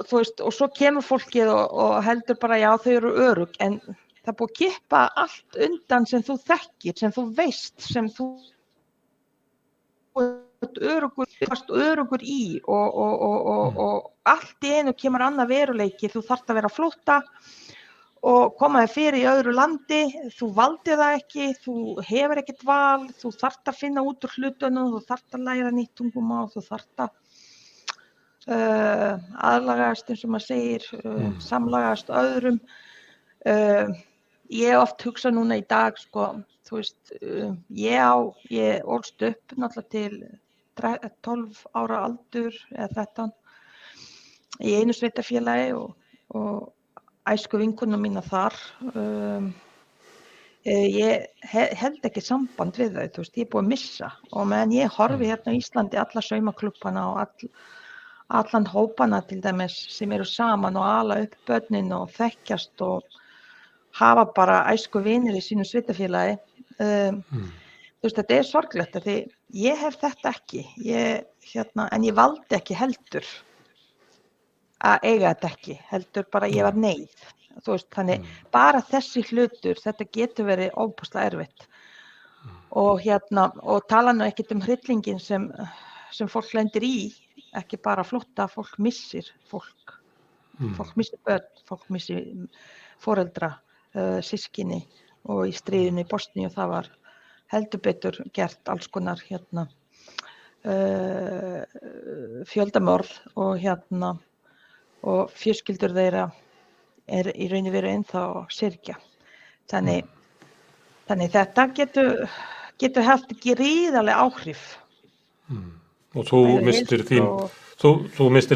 þú veist, og svo kemur fólkið og heldur bara já, þau eru örugg, en það er búið að kippa allt undan sem þú þekkir, sem þú veist, sem þú öruggur í og allt í einu kemur annað veruleiki, þú þarft að vera á flótta og koma þér fyrir í öðru landi, þú valdir það ekki, þú hefur ekkert val, þú þarft að finna út úr hlutunum, þú þarft að læra nýtt tungumál, þú þarft að aðlagast eins og maður segir, samlagast öðrum. Ég oft hugsa núna í dag, sko, þú veist, ég ólst upp náttúrulega til 12 ára aldur eða 13 í einu sveitarfélagi og æsku vinkonum mína þar. Ég held ekki samband við þau, þú veist, ég er búin að missa og meðan ég horfi hérna á Íslandi alla saumaklubbana og allan hópana til dæmis sem eru saman og ala upp börnin og þekkjast og hafa bara æsku vinir í sínu sveitarfélagi. Þú veist, þetta er sorglegt því ég hef þetta ekki, en ég valdi ekki heldur að eiga þetta ekki, heldur bara ég var neyð. Þú veist, þannig bara þessi hlutur, þetta getur verið ofboðslega erfitt. Og tala nú ekkert hryllinginn sem fólk lendir í, ekki bara flótta, fólk missir fólk. Fólk missir börn, fólk missir foreldra, systkini og í stríðinu í Bosníu það var heldur betur gert alls konar fjöldamorð og fjölskyldur þeirra er í raun og veru ennþá að syrgja. Þannig þetta getur haft gríðarleg áhrif. Og þú mistir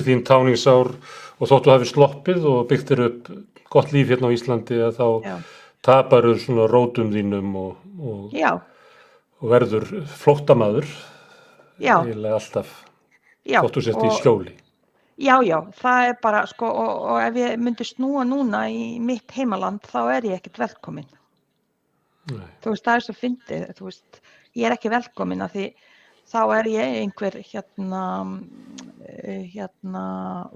þín táningsár og þótt þú hafir sloppið og byggtir upp gott líf hérna á Íslandi að þá taparðu svona rótum þínum og verður flóttamaður eiginlega alltaf þótt þú sért í skjóli. Já, það er bara, sko, og ef ég myndi snúa núna í mitt heimaland, þá er ég ekkert velkomin. Nei. Þú veist, það er svo fyndið, þú veist, ég er ekki velkomin af því þá er ég einhver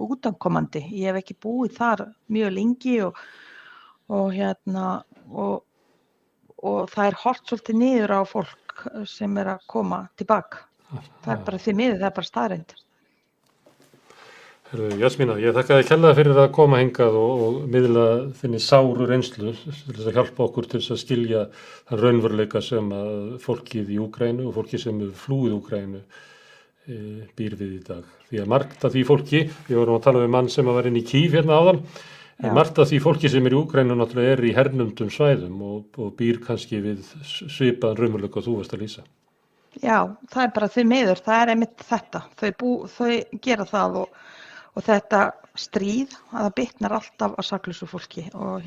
útankomandi. Ég hef ekki búið þar mjög lengi og það er hort svolítið niður á fólk sem er að koma tilbaka. Það er bara því miður, það er bara staðreynd. Jasmina, ég þakka þér kærlega fyrir að koma hingað og miðla þinni sáru reynslu til þess að hjálpa okkur til þess að skilja þann raunveruleika sem að fólkið í Úkraínu og fólkið sem flúið Úkraínu býr við í dag. Því að margt af því fólki, við vorum að tala við mann sem var inn í Kiev hérna áðan, en margt af því fólki sem í Úkraínu náttúrulega í hernumdum svæðum og býr kannski við svipaðan raunveruleika og þú varst að lýsa. Já, það er bara því miður, það er einmitt þetta. Þau gera það og þetta stríð, það bitnar alltaf á saklausu fólki og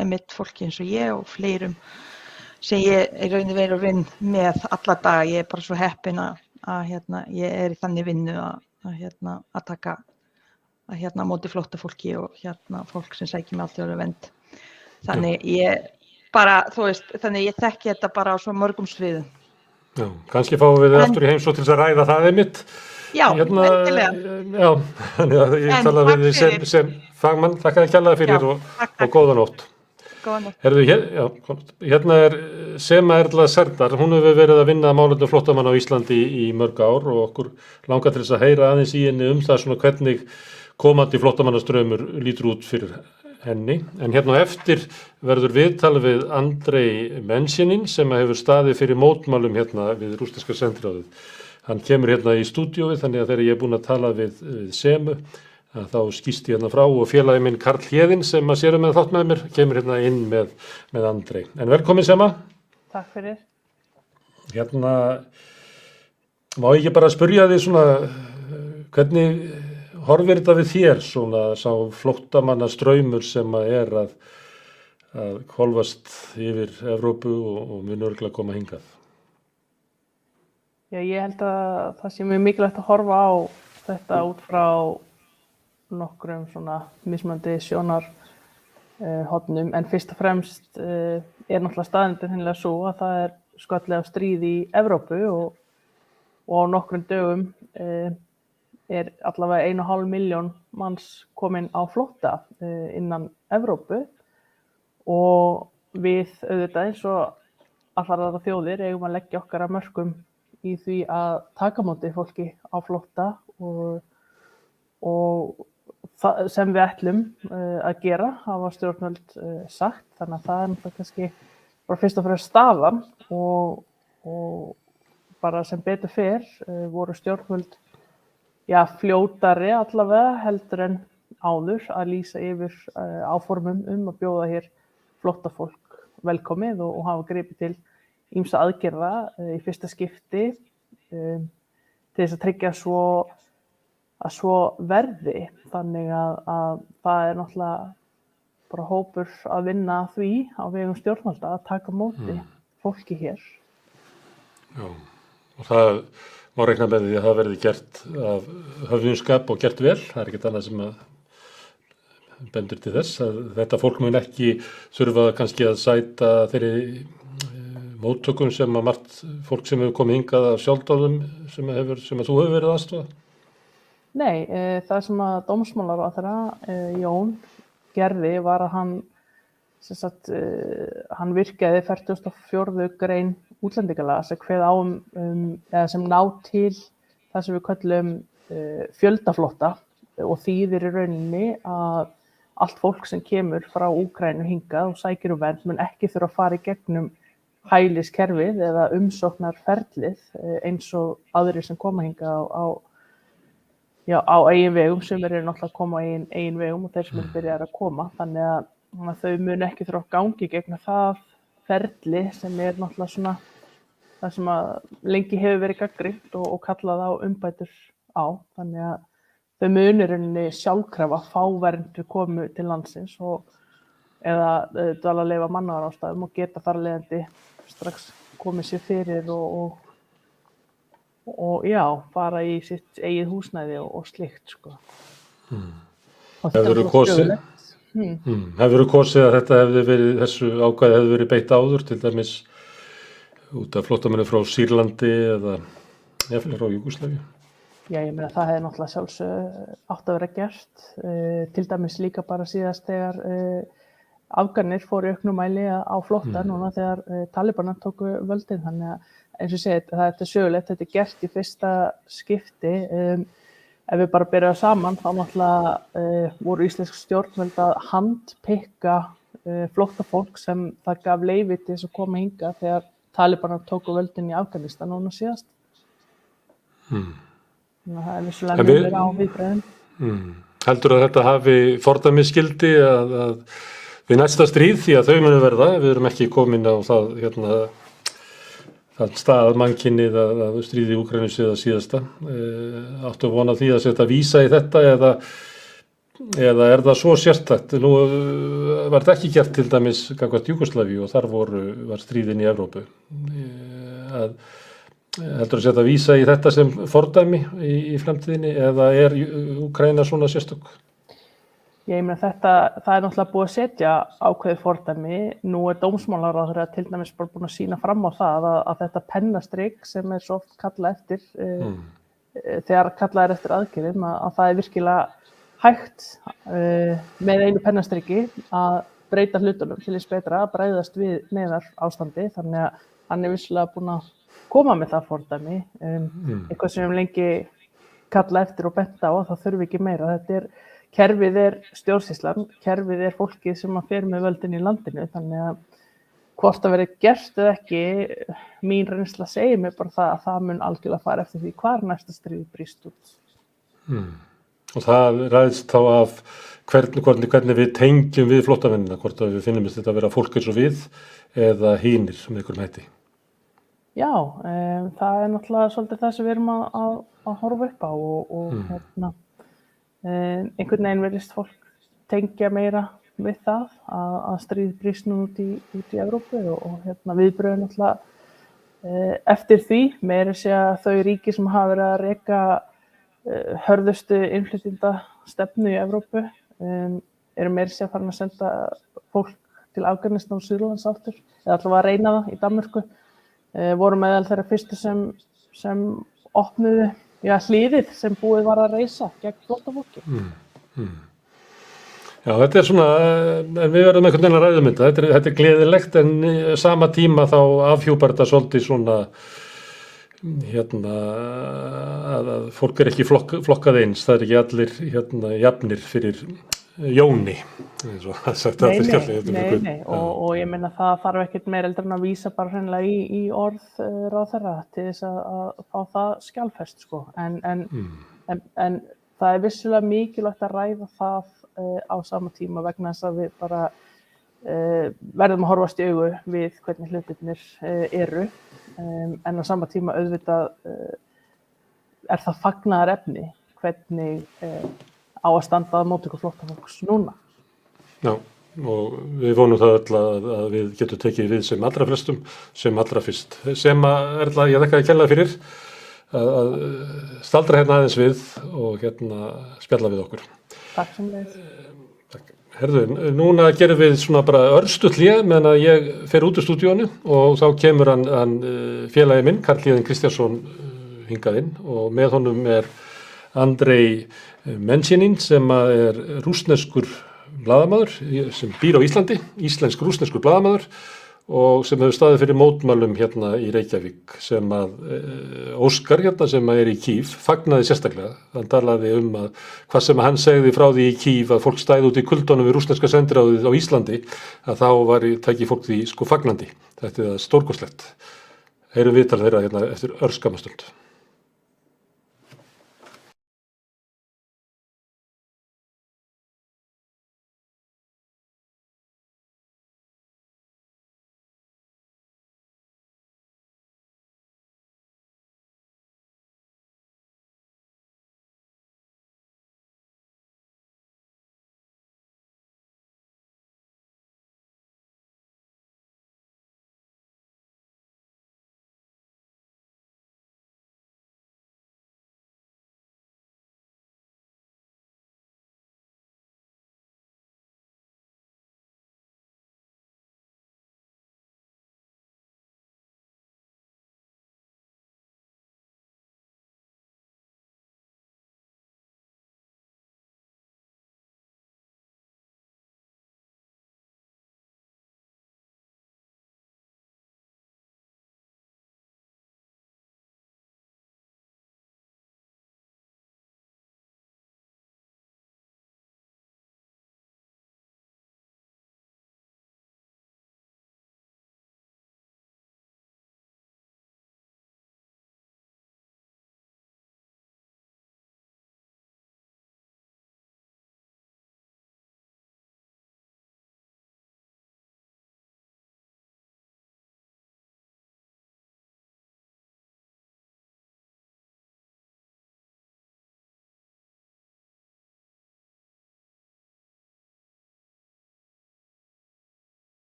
einmitt fólki eins og ég og fleirum sem ég í raun og veru vinn með alla daga. Ég er bara svo heppin að ég er í þannig vinnu að taka á móti flóttafólki og fólk sem sækir með alþjóðlega vernd. Þannig ég þekki þetta bara á svo mörgum sviðum. Já, kannski fáum við aftur í heimsókn til þess að ræða það einmitt. Já, endilega. Já, þannig að ég talaði við þig sem fagmann. Þakka þér kærlega fyrir og góða nótt. Góða nótt. Hérna er Semu Erlu Serdar. Hún hefur verið að vinna að málefnum flóttamanna á Íslandi í mörg ár og okkur langar til þess að heyra aðeins í henni það svona hvernig komandi flóttamannastraumur lítur út fyrir henni. En hérna á eftir verður viðtal við Andrei Menshenin sem hefur staðið fyrir mótmælum hérna við rússneska sendiráðið. Hann kemur hérna í stúdíóið, þannig að þegar ég er búin að tala við Semu, þá skýst ég hérna frá og félagi minn Karl Héðinn sem að sér með þátt með mér, kemur hérna inn með Andrei. En velkomin Sema. Takk fyrir. Hérna, má ég ekki bara spyrja þig svona, hvernig horfir þetta við þér, svona sá flóttamannastraumur sem að hvolfast yfir Evrópu og mun örugglega koma hingað? Já, ég held að það sé mjög mikilvægt að horfa á þetta út frá nokkrum svona mismunandi sjónarhornum, en fyrst og fremst náttúrulega staðreyndin hreinlega sú að það skollið á stríð í Evrópu og á nokkrum dögum allavega 1,5 milljón manns komin á flótta innan Evrópu og við auðvitað eins og allar aðrar þjóðir eigum að leggja okkar að mörkum í því að taka á móti fólki á flótta og það sem við ætlum að gera hafa stjórnvöld sagt, þannig að það náttúrulega kannski bara fyrst og fremst staðan og bara sem betur fer voru stjórnvöld fljótari allavega heldur en áður að lýsa yfir áformum að bjóða hér flóttafólk velkomið og hafa gripið til ýmsa aðgerða í fyrsta skipti til þess að tryggja að svo verði. Þannig að það náttúrulega bara hópur að vinna að því á vegum stjórnvalda að taka á móti fólki hér. Já, og það má reikna með því að það verði gert af höfðunskap og gert vel. Það ekkert annað sem að bendur til þess að þetta fólk mun ekki þurfa kannski að sæta þeirri móttökum sem að margt fólk sem hefur komið hingað af sjálfdáðum sem að þú hefur verið aðstoða? Nei, það sem að dómsmálaráðherra Jón gerði var að hann virkaði 44. grein útlendingalaga sem kveða á eða sem ná til það sem við köllum fjöldaflótta og þýðir í rauninni að allt fólk sem kemur frá Úkraínu hingað og sækir vernd mun ekki þurfa að fara í gegnum hæliskerfið eða umsóknarferlið eins og aðrir sem koma hingað á eigin vegum, sem eru náttúrulega að koma á eigin vegum og þeir sem eru byrjar að koma. Þannig að þau mun ekki þurfa að gangi gegn það ferli sem náttúrulega svona það sem að lengi hefur verið gagnrýnt og kallað á umbætur á. Þannig að þau munir sjálfkrafa fá vernd við komu til landsins eða dvalarleyfa mannúðarástæðum og geta þar af leiðandi strax komið sér fyrir og fara í sitt eigið húsnæði og slíkt sko. Hefurðu kosið að þetta þessu ákvæði hefði verið beitt áður, til dæmis út af flóttamönnum frá Sýrlandi eða frá Júgóslavíu? Já, ég meina það hefði náttúrulega sjálfsögðu átt að vera gert, til dæmis líka bara síðast þegar Afganir fóru í auknum mæli á flótta núna þegar Talibanar tóku völdin. Þannig að eins og ég segi, þetta sögulegt, þetta gert í fyrsta skipti. Ef við bara byrjum saman, þá náttúrulega voru íslensk stjórnvöld að handpikka flóttafólk sem það gaf leyfi til þess að koma hingað þegar Talibanar tóku völdin í Afganistan núna síðast. Þannig að það vissulega munur á viðbrögðum. Heldur að þetta hafi fordæmisgildi að við næsta stríð, því að þau munu verða, við erum ekki komin á það það stað mannkynnið að stríði í Úkraínu síðasta. Áttu að vona því að setja vísa í þetta eða er það svo sérstakt? Nú var þetta ekki gert til dæmis gagnvart Júgóslavíu og þar var stríðin í Evrópu. Heldur að setja vísa í þetta sem fordæmi í framtíðinni eða er Úkraína svona sérstök? Ég meina það náttúrulega búið að setja ákveðið fordæmi. Nú dómsmálaráðherra til dæmis bara búin að sýna fram á það að þetta pennastrik sem svo oft kallað eftir þegar kallað eftir aðgerðum að það virkilega hægt með einu pennastriki að breyta hlutunum til þess betra að bregðast við neyðar ástandi. Þannig að hann vissulega búin að koma með það fordæmi, eitthvað sem lengi kallað eftir og bent á að það þurfi ekki meira. Kerfið stjórnsýslan, kerfið fólkið sem að fer með völdin í landinu, þannig að hvort að verið gert eða ekki, mín reynsla segir mér bara það að það mun algjörlega fara eftir því hvar næsta stríð brýst út. Og það ræðist þá af hvernig við tengjum við flóttamennina, hvort að við finnum þetta að vera fólk eins og við eða hinir með einhverjum hætti. Já, það náttúrulega svolítið það sem við erum að horfa upp á og einhvern veginn virðist fólk tengja meira við það að stríð brýst nú út í Evrópu og viðbrögðin náttúrulega Eftir því, meira segja þau ríki sem hafa verið að reka hörðustu innflytjendastefnu í Evrópu, eru meira segja farin að senda fólk til Afganistan og Sýrlands aftur, eða allavega að reyna það í Danmörku, voru meðal þeirra fyrstu sem opnuðu hliðið sem búið var að reisa gegn flóttafólki. Já, þetta svona, en við verðum einhvern veginn að ræða þetta. Þetta gleðilegt, en sama tíma þá afhjúpar þetta svolítið svona, að fólk ekki flokkað eins. Það ekki allir jafnir fyrir Jóni, eins og það sagt allir skjalli. Nei, og ég meina það þarf ekkert meira heldur en að vísa bara hreinlega í orð ráðherra til þess að fá það skjalfest, sko. En það vissulega mikilvægt að ræða það á sama tíma vegna þess að við bara verðum að horfast í augu við hvernig hlutirnir eru, en á sama tíma auðvitað er það fagnaðarefni hvernig á að standa að móttöku flóttafólks núna. Já, og við vonum það öll að við getum tekið við sem allra flestum, sem allra fyrst. Semu Erlu, ég þakka þér kærlega fyrir að staldra hérna aðeins við og spjalla við okkur. Takk sem leiðis. Herðu, núna gerum við svona bara örstutt hlé meðan að ég fer út úr stúdíónu og þá kemur hann félagi minn, Andrei Menshenin, hingað inn og með honum er Andrei Menshenin sem er rússneskur blaðamaður sem býr á Íslandi, íslensk-rússneskur blaðamaður og sem hefur staðið fyrir mótmælum hérna í Reykjavík sem að Óskar sem er í Kiev fagnaði sérstaklega. Hann talaði að hvað sem hann segði frá því í Kiev að fólk stæði út í kuldunum við rússneska sendiráðið á Íslandi að þá tæki fólk því fagnandi. Þetta er stórkostlegt. Heyrum viðtal þeirra hérna eftir örskamma stund.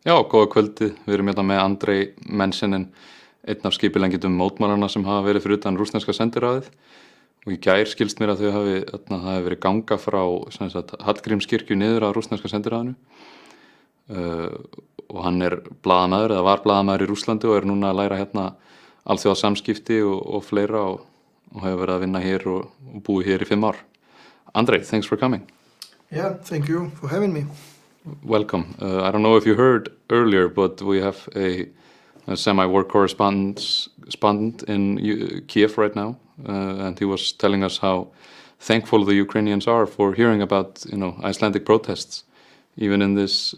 Já, góða kvöldið. Við erum hérna með Andrei Menshenin, einn af skipuleggjendum mótmælanna sem hafa verið fyrir utan rússneska sendiráðið. Og í gær skilst mér að þau hafi verið ganga frá Hallgrímskirkju niður á rússneska sendiráðinu. Og hann er blaðamaður, eða var blaðamaður í Rússlandi og er núna að læra hérna alþjóðasamskipti og fleira og hefur verið að vinna hér og búið hér í 5 ár. Andrei, thanks for coming. Yeah, thank you for having me. Welcome. I don't know if you heard earlier, but we have a semi-war correspondent in Kiev right now, and he was telling us how thankful the Ukrainians are for hearing about, Icelandic protests, even in this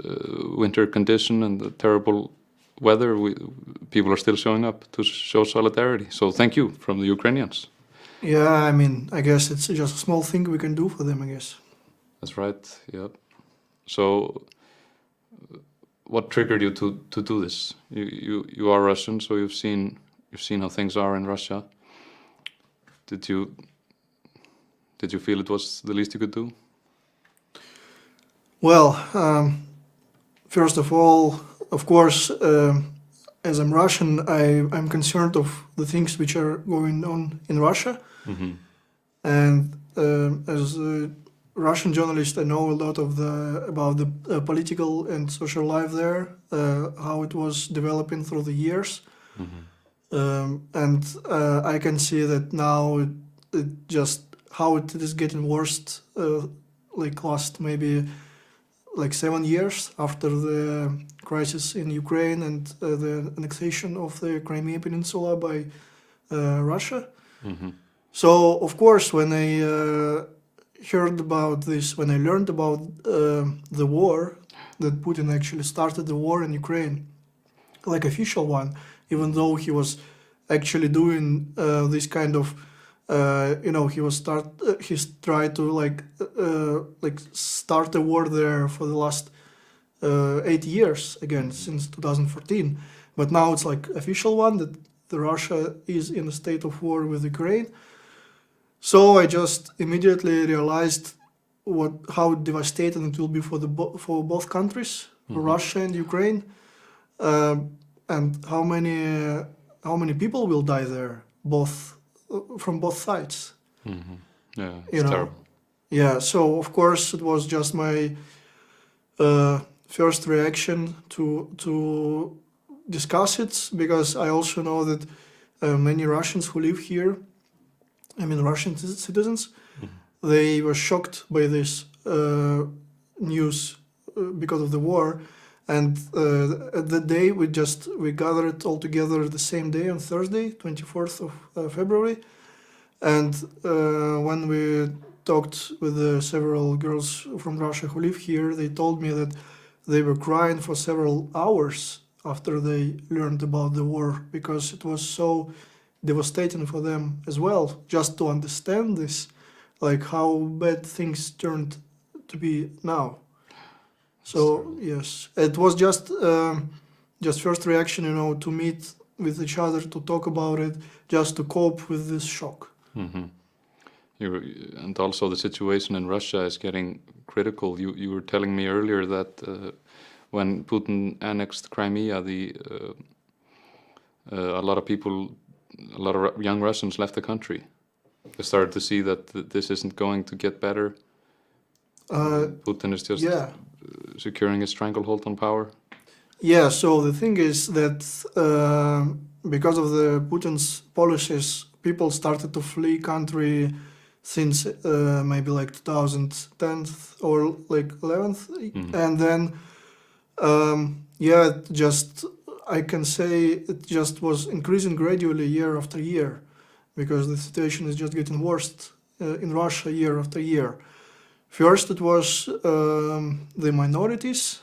winter condition and the terrible weather. People are still showing up to show solidarity. So thank you from the Ukrainians. Yeah, I mean, I guess it's just a small thing we can do for them, I guess. That's right. Yeah. So, what triggered you to do this? You are Russian, so you've seen how things are in Russia. Did you feel it was the least you could do? Well, first of all, of course, as I'm Russian, I'm concerned of the things which are going on in Russia. Mm-hmm. And as a Russian journalist, I know a lot of about the political and social life there, how it was developing through the years. Mm-hmm. And I can see that now it just how it is getting worse, like last maybe like 7 years after the crisis in Ukraine and the annexation of the Crimea Peninsula by Russia. Mm-hmm. So, of course, when I heard about this, when I learned about the war, that Putin actually started the war in Ukraine, like official one, even though he was actually doing this kind of, he's tried to like start a war there for the last 8 years again since 2014, but now it's like official one that the Russia is in a state of war with Ukraine. So I just immediately realized how devastating it will be for for both countries, for Russia and Ukraine, and how many people will die there, from both sides. Mm-hmm. Yeah, You it's know. terrible. Yeah. So of course it was just my first reaction to discuss it, because I also know that many Russians who live here, I mean Russian citizens, they were shocked by this news because of the war. And at that day we gathered all together the same day on Thursday, 24th of February. And when we talked with several girls from Russia who live here, they told me that they were crying for several hours after they learned about the war, because it was so devastating for them as well, just to understand this, like how bad things turned to be now. So yes, it was just first reaction, to meet with each other, to talk about it, just to cope with this shock. Mm-hmm. And also the situation in Russia is getting critical. You were telling me earlier that when Putin annexed Crimea, a lot of young Russians left the country. They started to see that this isn't going to get better. Putin is just securing his stranglehold on power. Yeah, so the thing is that because of the Putin's policies, people started to flee country since maybe like 2010 or like 11th. And then, I can say it just was increasing gradually year after year, because the situation is just getting worse in Russia year after year. First, it was the minorities.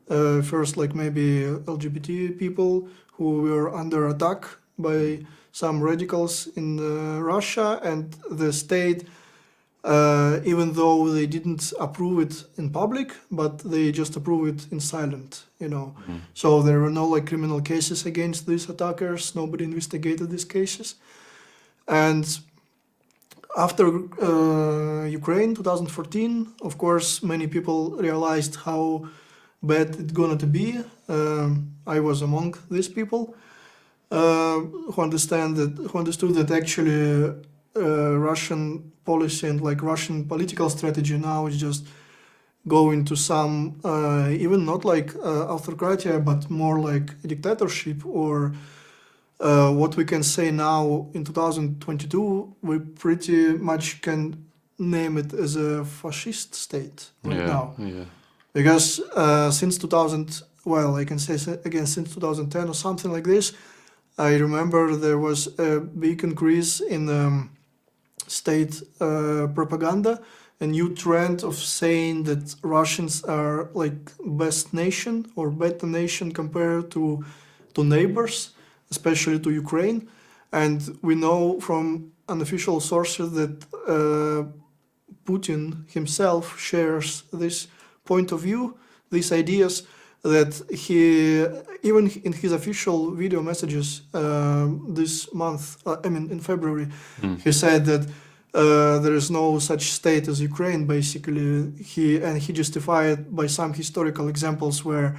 First, like maybe LGBT people who were under attack by some radicals in Russia, and the state, even though they didn't approve it in public, but they just approve it in silent, So there were no like criminal cases against these attackers. Nobody investigated these cases. And after Ukraine 2014, of course, many people realized how bad it's gonna to be. I was among these people who understood that actually Russian policy and like Russian political strategy now is just going to some even not like autocracy, but more like dictatorship, or what we can say now in 2022, we pretty much can name it as a fascist state now. Yeah. Because since 2000, I can say again since 2010 or something like this, I remember there was a big increase in state propaganda, a new trend of saying that Russians are like best nation or better nation compared to neighbors, especially to Ukraine. And we know from unofficial sources that Putin himself shares this point of view, these ideas, that he, even in his official video messages this month, in February, he said that there is no such state as Ukraine, basically. He justified it by some historical examples where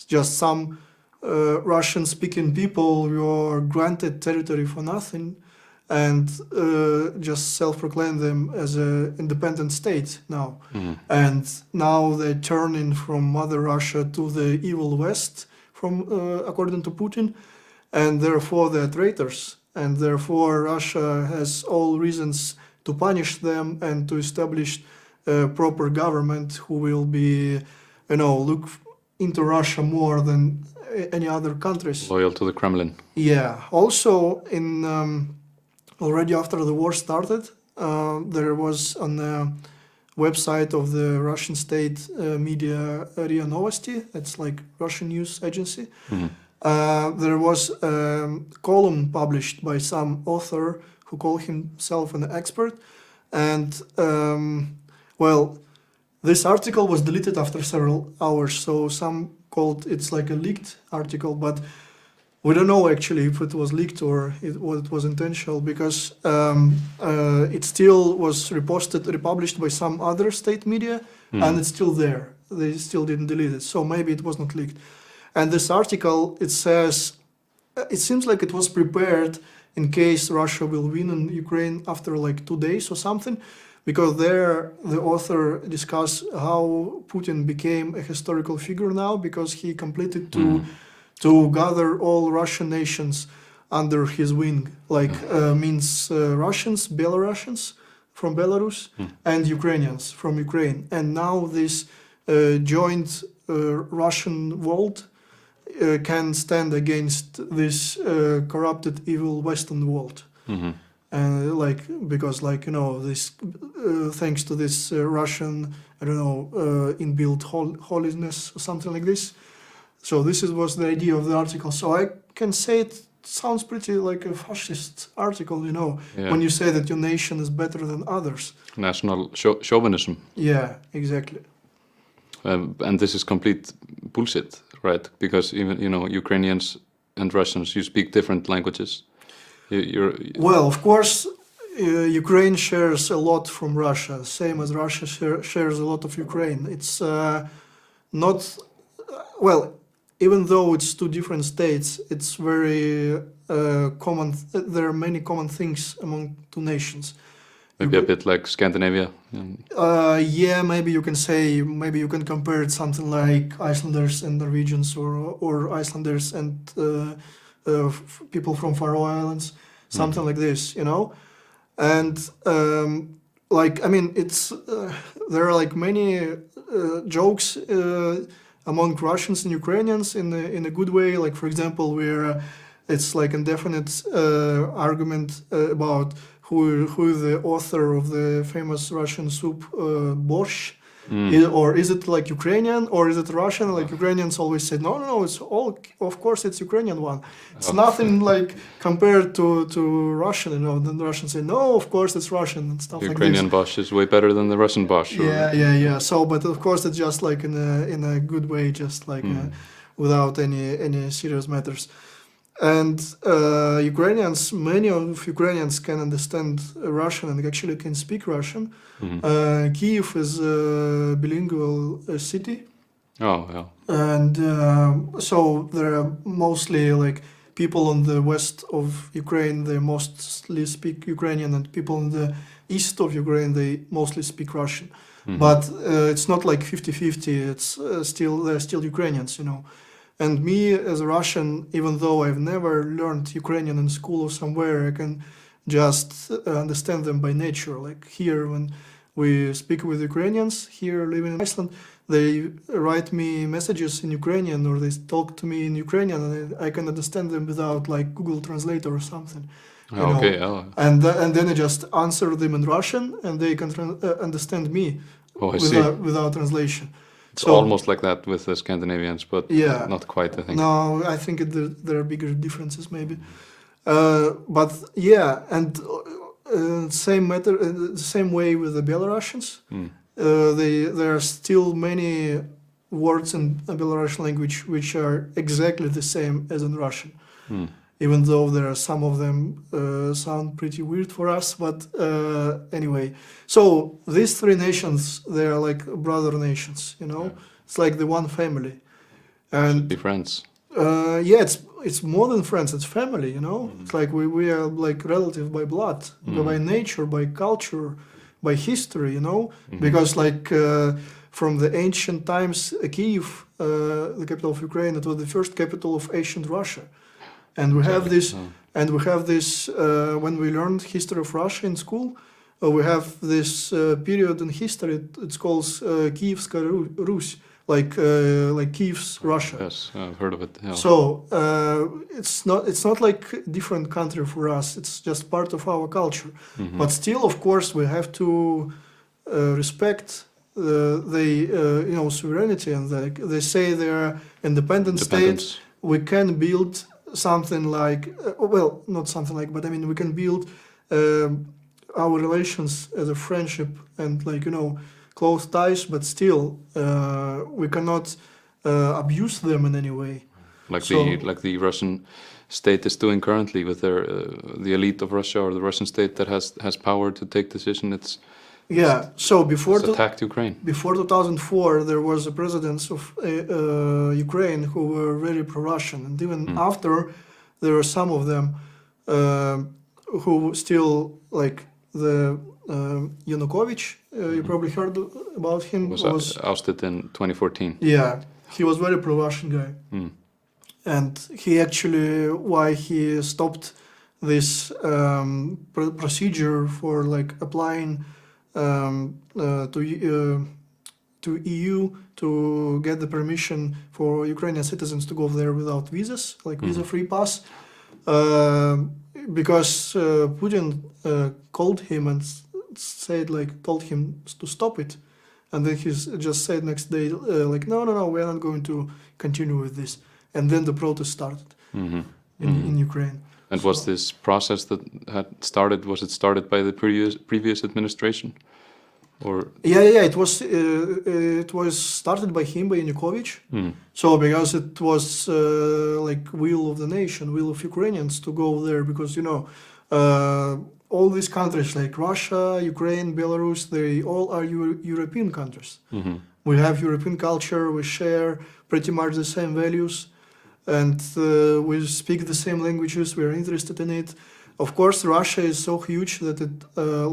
just some Russian-speaking people were granted territory for nothing and just self-proclaim them as an independent state now. And now they're turning from Mother Russia to the evil West, according to Putin, and therefore they're traitors. And therefore Russia has all reasons to punish them and to establish a proper government who will be, look into Russia more than any other countries. Loyal to the Kremlin. Yeah. Also, already after the war started, there was on the website of the Russian state media RIA Novosti, that's like Russian news agency, there was a column published by some author who called himself an expert. And, this article was deleted after several hours, so some called it's like a leaked article, but we don't know actually if it was leaked or it was intentional, because it still was republished by some other state media, and it's still there. They still didn't delete it, so maybe it was not leaked. And this article, it says, it seems like it was prepared in case Russia will win in Ukraine after like 2 days or something, because there the author discussed how Putin became a historical figure now, because he completed to gather all Russian nations under his wing, means Russians, Belarusians from Belarus, and Ukrainians from Ukraine. And now this joint Russian world can stand against this corrupted, evil Western world. And because this thanks to this Russian, inbuilt holiness or something like this. So this was the idea of the article. So I can say it sounds pretty like a fascist article, when you say that your nation is better than others. National chauvinism. Yeah, exactly. And this is complete bullshit, right? Because even, Ukrainians and Russians, you speak different languages. Well, of course, Ukraine shares a lot from Russia, same as Russia shares a lot of Ukraine. It's not, even though it's two different states, it's very common. There are many common things among two nations. Maybe a bit like Scandinavia. Yeah, maybe you can compare it something like Icelanders and Norwegians, or Icelanders and people from Faroe Islands, something like this, And it's there are like many jokes among Russians and Ukrainians in a good way. Like, for example, where it's like indefinite argument about who is the author of the famous Russian soup borscht. Or is it like Ukrainian or is it Russian? Like Ukrainians always say, no, it's all, of course it's Ukrainian one. It's nothing like compared to Russian, Then the Russians say, no, of course it's Russian and stuff like this. Ukrainian borscht is way better than the Russian borscht. Yeah. So, but of course it's just like in a good way, just like without any serious matters. And many of Ukrainians can understand Russian and actually can speak Russian. Kiev is a bilingual city. Oh, yeah. And so there are mostly like people on the west of Ukraine, they mostly speak Ukrainian, and people in the east of Ukraine, they mostly speak Russian. But it's not like 50-50, it's they're still Ukrainians, And me as a Russian, even though I've never learned Ukrainian in school or somewhere, I can just understand them by nature. Like here, when we speak with Ukrainians here living in Iceland, they write me messages in Ukrainian or they talk to me in Ukrainian, and I can understand them without like Google Translator or something. Okay. And then I just answer them in Russian, and they can understand me without translation. It's almost like that with the Scandinavians, but not quite, I think. No, I think there are bigger differences maybe. But yeah, and the same way with the Belarusians. There are still many words in Belarusian language which are exactly the same as in Russian. Even though there are some of them sound pretty weird for us, but anyway. So these three nations, they are like brother nations, you know? It's like the one family. And Should be friends. yeah, it's more than friends, it's family, you know? It's like we are like relative by blood, by nature, by culture, by history, you know? Because like from the ancient times, Kiev, the capital of Ukraine, it was the first capital of ancient Russia. And we have this, when we learned history of Russia in school, we have this period in history, it's called Kievska Rus, like Kiev's Russia. Yes, I've heard of it. Yeah. So it's not like a different country for us, it's just part of our culture. But still, of course, we have to respect the sovereignty, and they say they're independent states. We can build something like, well, not something like, but I mean, we can build our relations as a friendship and like, you know, close ties, but still we cannot abuse them in any way. Like the Russian state is doing currently with their the elite of Russia, or the Russian state that has power to take decisions. So before attacked Ukraine. Before 2004, there was a presidents of Ukraine who were very pro-Russian, and even after, there were some of them who still like the Yanukovych. You probably heard about him. Was ousted in 2014. Yeah, he was very pro-Russian guy, and he actually why he stopped this procedure for like applying to EU to get the permission for Ukrainian citizens to go there without visas, like visa-free pass, because Putin called him and told him to stop it, and then he just said next day like no, we're not going to continue with this, and then the protest started in Ukraine. And was this process that had started? Was it started by the previous administration, or? Yeah. It was started by him, by Yanukovych. So because it was like will of the nation, will of Ukrainians to go there, because you know all these countries like Russia, Ukraine, Belarus, they all are European countries. We have European culture. We share pretty much the same values. And we speak the same languages, we are interested in it. Of course, Russia is so huge that it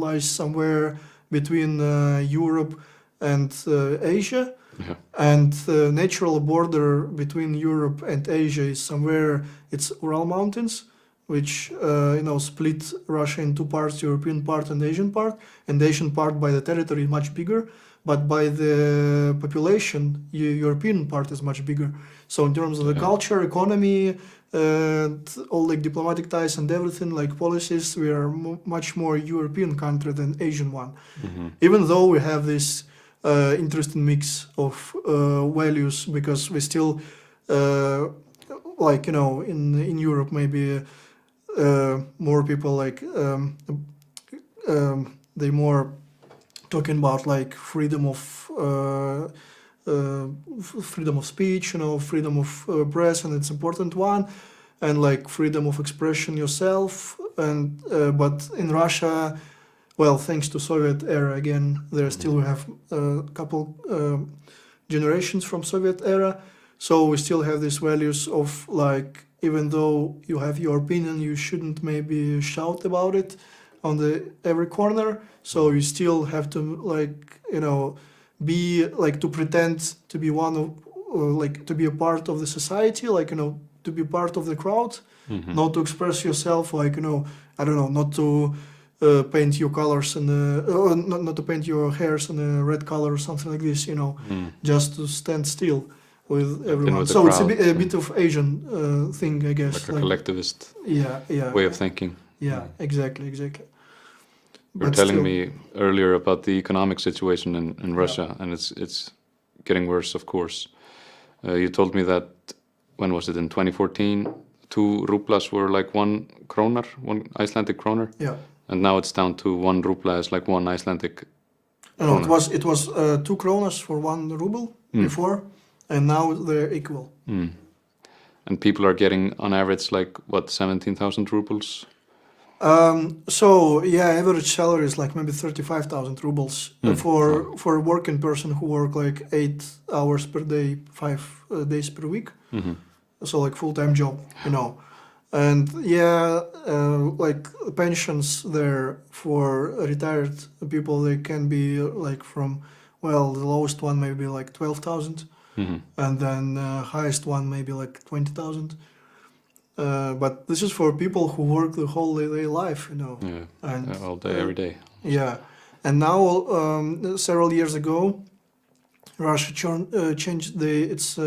lies somewhere between Europe and Asia. Yeah. And the natural border between Europe and Asia is somewhere, it's Ural Mountains, which split Russia in two parts, European part and Asian part. And the Asian part by the territory is much bigger, but by the population, European part is much bigger. So in terms of the culture, economy, and all like diplomatic ties and everything, like policies, we are much more European country than Asian one. Even though we have this interesting mix of values, because we still, in Europe maybe more people like, they more talking about like freedom of speech, freedom of press, and it's important one, and like freedom of expression yourself. And but in Russia, well, thanks to Soviet era again, there still we have a couple generations from Soviet era, so we still have these values of like, even though you have your opinion, you shouldn't maybe shout about it on every corner. So you still have to be like to pretend to be one of to be a part of the society, to be part of the crowd, not to express yourself, I don't know, not to paint your colors and not to paint your hairs in a red color or something like this, just to stand still with everyone. So it's a bit of Asian thing, I guess. Like a collectivist way of thinking. Yeah, exactly. You were telling me earlier about the economic situation in Russia, and it's getting worse, of course. You told me that, when was it, in 2014, 2 rublas were like 1 kroner, 1 Icelandic kroner, Yeah. and now it's down to 1 rubla is like 1 Icelandic. No, it Kroner. was 2 kronas for 1 ruble before, and now they're equal. And people are getting on average like what 17,000 rubles. So yeah, average salary is like maybe 35,000 rubles for a working person who work like 8 hours per day, 5 days per week. So like full-time job, you know. And yeah, like pensions there for retired people, they can be like from, well, the lowest one maybe like 12,000, and then highest one maybe like 20,000. But this is for people who work the whole day life, you know. Yeah, And all day, every day. yeah, and now several years ago, Russia changed its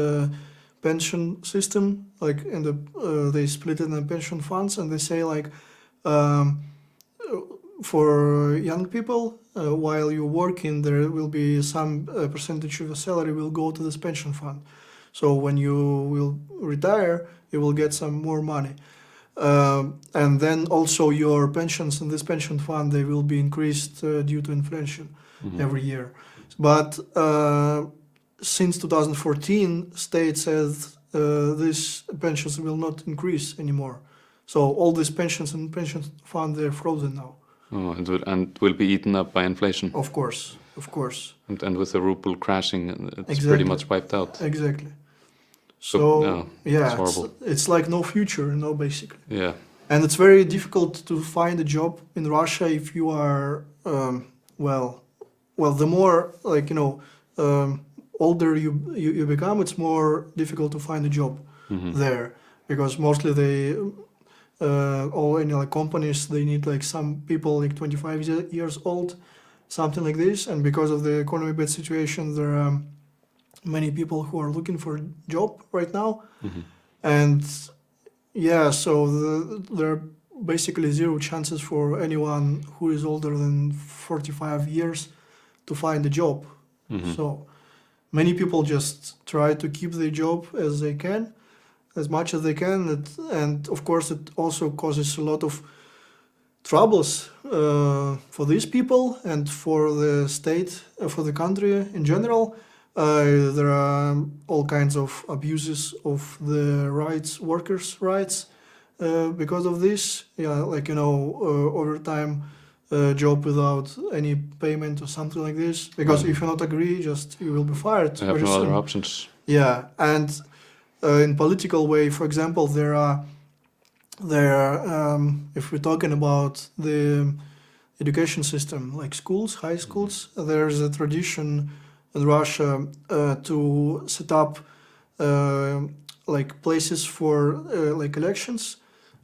pension system, like in they split it in the pension funds, and they say like for young people, while you're working, there will be some percentage of your salary will go to this pension fund. So when you will retire, you will get some more money. And then also your pensions in this pension fund, they will be increased due to inflation every year. But since 2014, state says these pensions will not increase anymore. So all these pensions and pension fund, they're frozen now. Oh, and will be eaten up by inflation. Of course, of course. And with the ruble crashing, it's Exactly. pretty much wiped out. Exactly. So, So no, yeah, it's horrible. it's like no future, you know, basically. Yeah. And it's very difficult to find a job in Russia if you are, well, the more like, you know, older you become, it's more difficult to find a job there, because mostly they, all any like companies, they need like some people like 25 years old, something like this. And because of the economy bad situation, there are many people who are looking for a job right now. And yeah, so there are basically zero chances for anyone who is older than 45 years to find a job. So many people just try to keep their job as they can, as much as they can. And of course, it also causes a lot of troubles for these people and for the state, for the country in general. There are all kinds of abuses of the rights, workers' rights, because of this. Yeah, like, you know, overtime job without any payment or something like this. Because if you not agree, just you will be fired. They have very no other soon. options. Yeah, and in political way, for example, there are if we're talking about the education system, like schools, high schools, there's a tradition in Russia to set up like places for like elections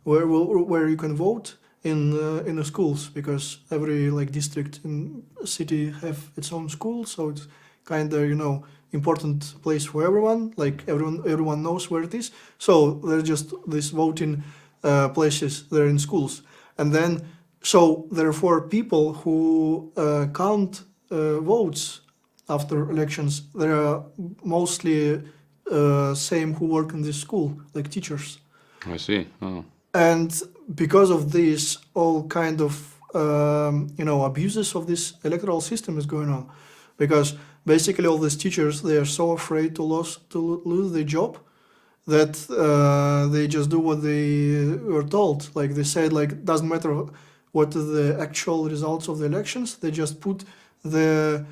where you can vote in the schools, because every like district in city have its own school, so it's kind of, you know, important place for everyone. Like everyone knows where it is. So there's just these voting places there in schools, and then so therefore people who count votes after elections, they are mostly same who work in this school, like teachers. I see. Oh. And because of this, all kind of you know, abuses of this electoral system is going on, because basically all these teachers, they are so afraid to lose their job that they just do what they were told. Like they said, like doesn't matter what the actual results of the elections, they just put the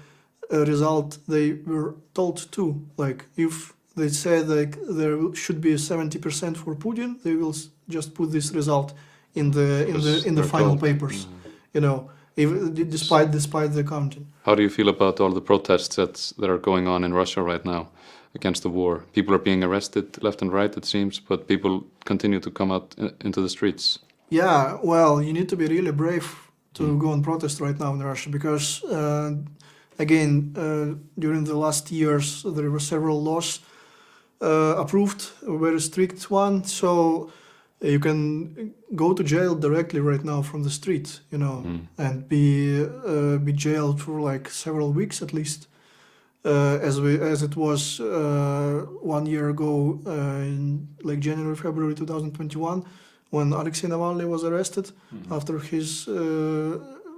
result they were told to. Like if they said like there should be 70% for Putin, they will just put this result in the final papers. You know, despite the counting. How do you feel about all the protests that are going on in Russia right now against the war? People are being arrested left and right, it seems, but people continue to come out into the streets. Yeah, well, you need to be really brave to go and protest right now in Russia, because again, during the last years, there were several laws approved, a very strict one. So you can go to jail directly right now from the street, you know, and be jailed for like several weeks at least. as it was 1 year ago in like January, February 2021, when Alexei Navalny was arrested after his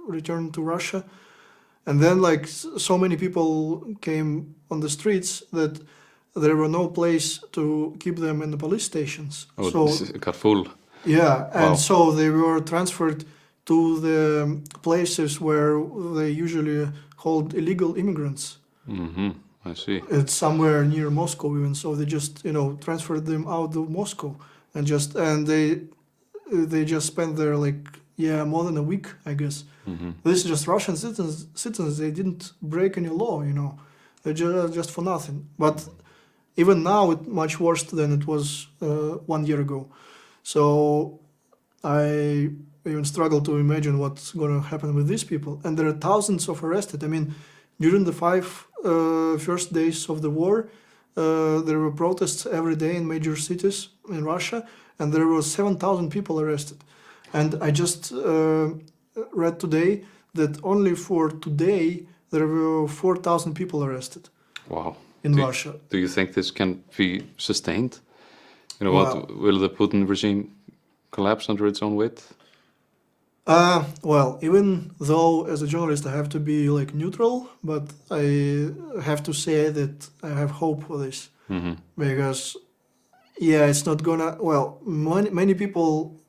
return to Russia. And then like so many people came on the streets that there were no place to keep them in the police stations. Oh, so it got full. yeah, and Wow. so they were transferred to the places where they usually hold illegal immigrants. Mm-hmm. I see. It's somewhere near Moscow even, so they just transferred them out of Moscow and they just spent there like more than a week, I guess. Mm-hmm. This is just Russian citizens. They didn't break any law, They just for nothing. But even now, it's much worse than it was 1 year ago. So I even struggle to imagine what's going to happen with these people. And there are thousands of arrested. I mean, during the 5 first days of the war, there were protests every day in major cities in Russia, and there were 7,000 people arrested. And I just read today that only for today there were 4,000 people arrested. Wow. In Russia. Do you think this can be sustained? Well, Will the Putin regime collapse under its own weight? Well, even though as a journalist I have to be like neutral, but I have to say that I have hope for this. Mm-hmm. Because it's not gonna, many people,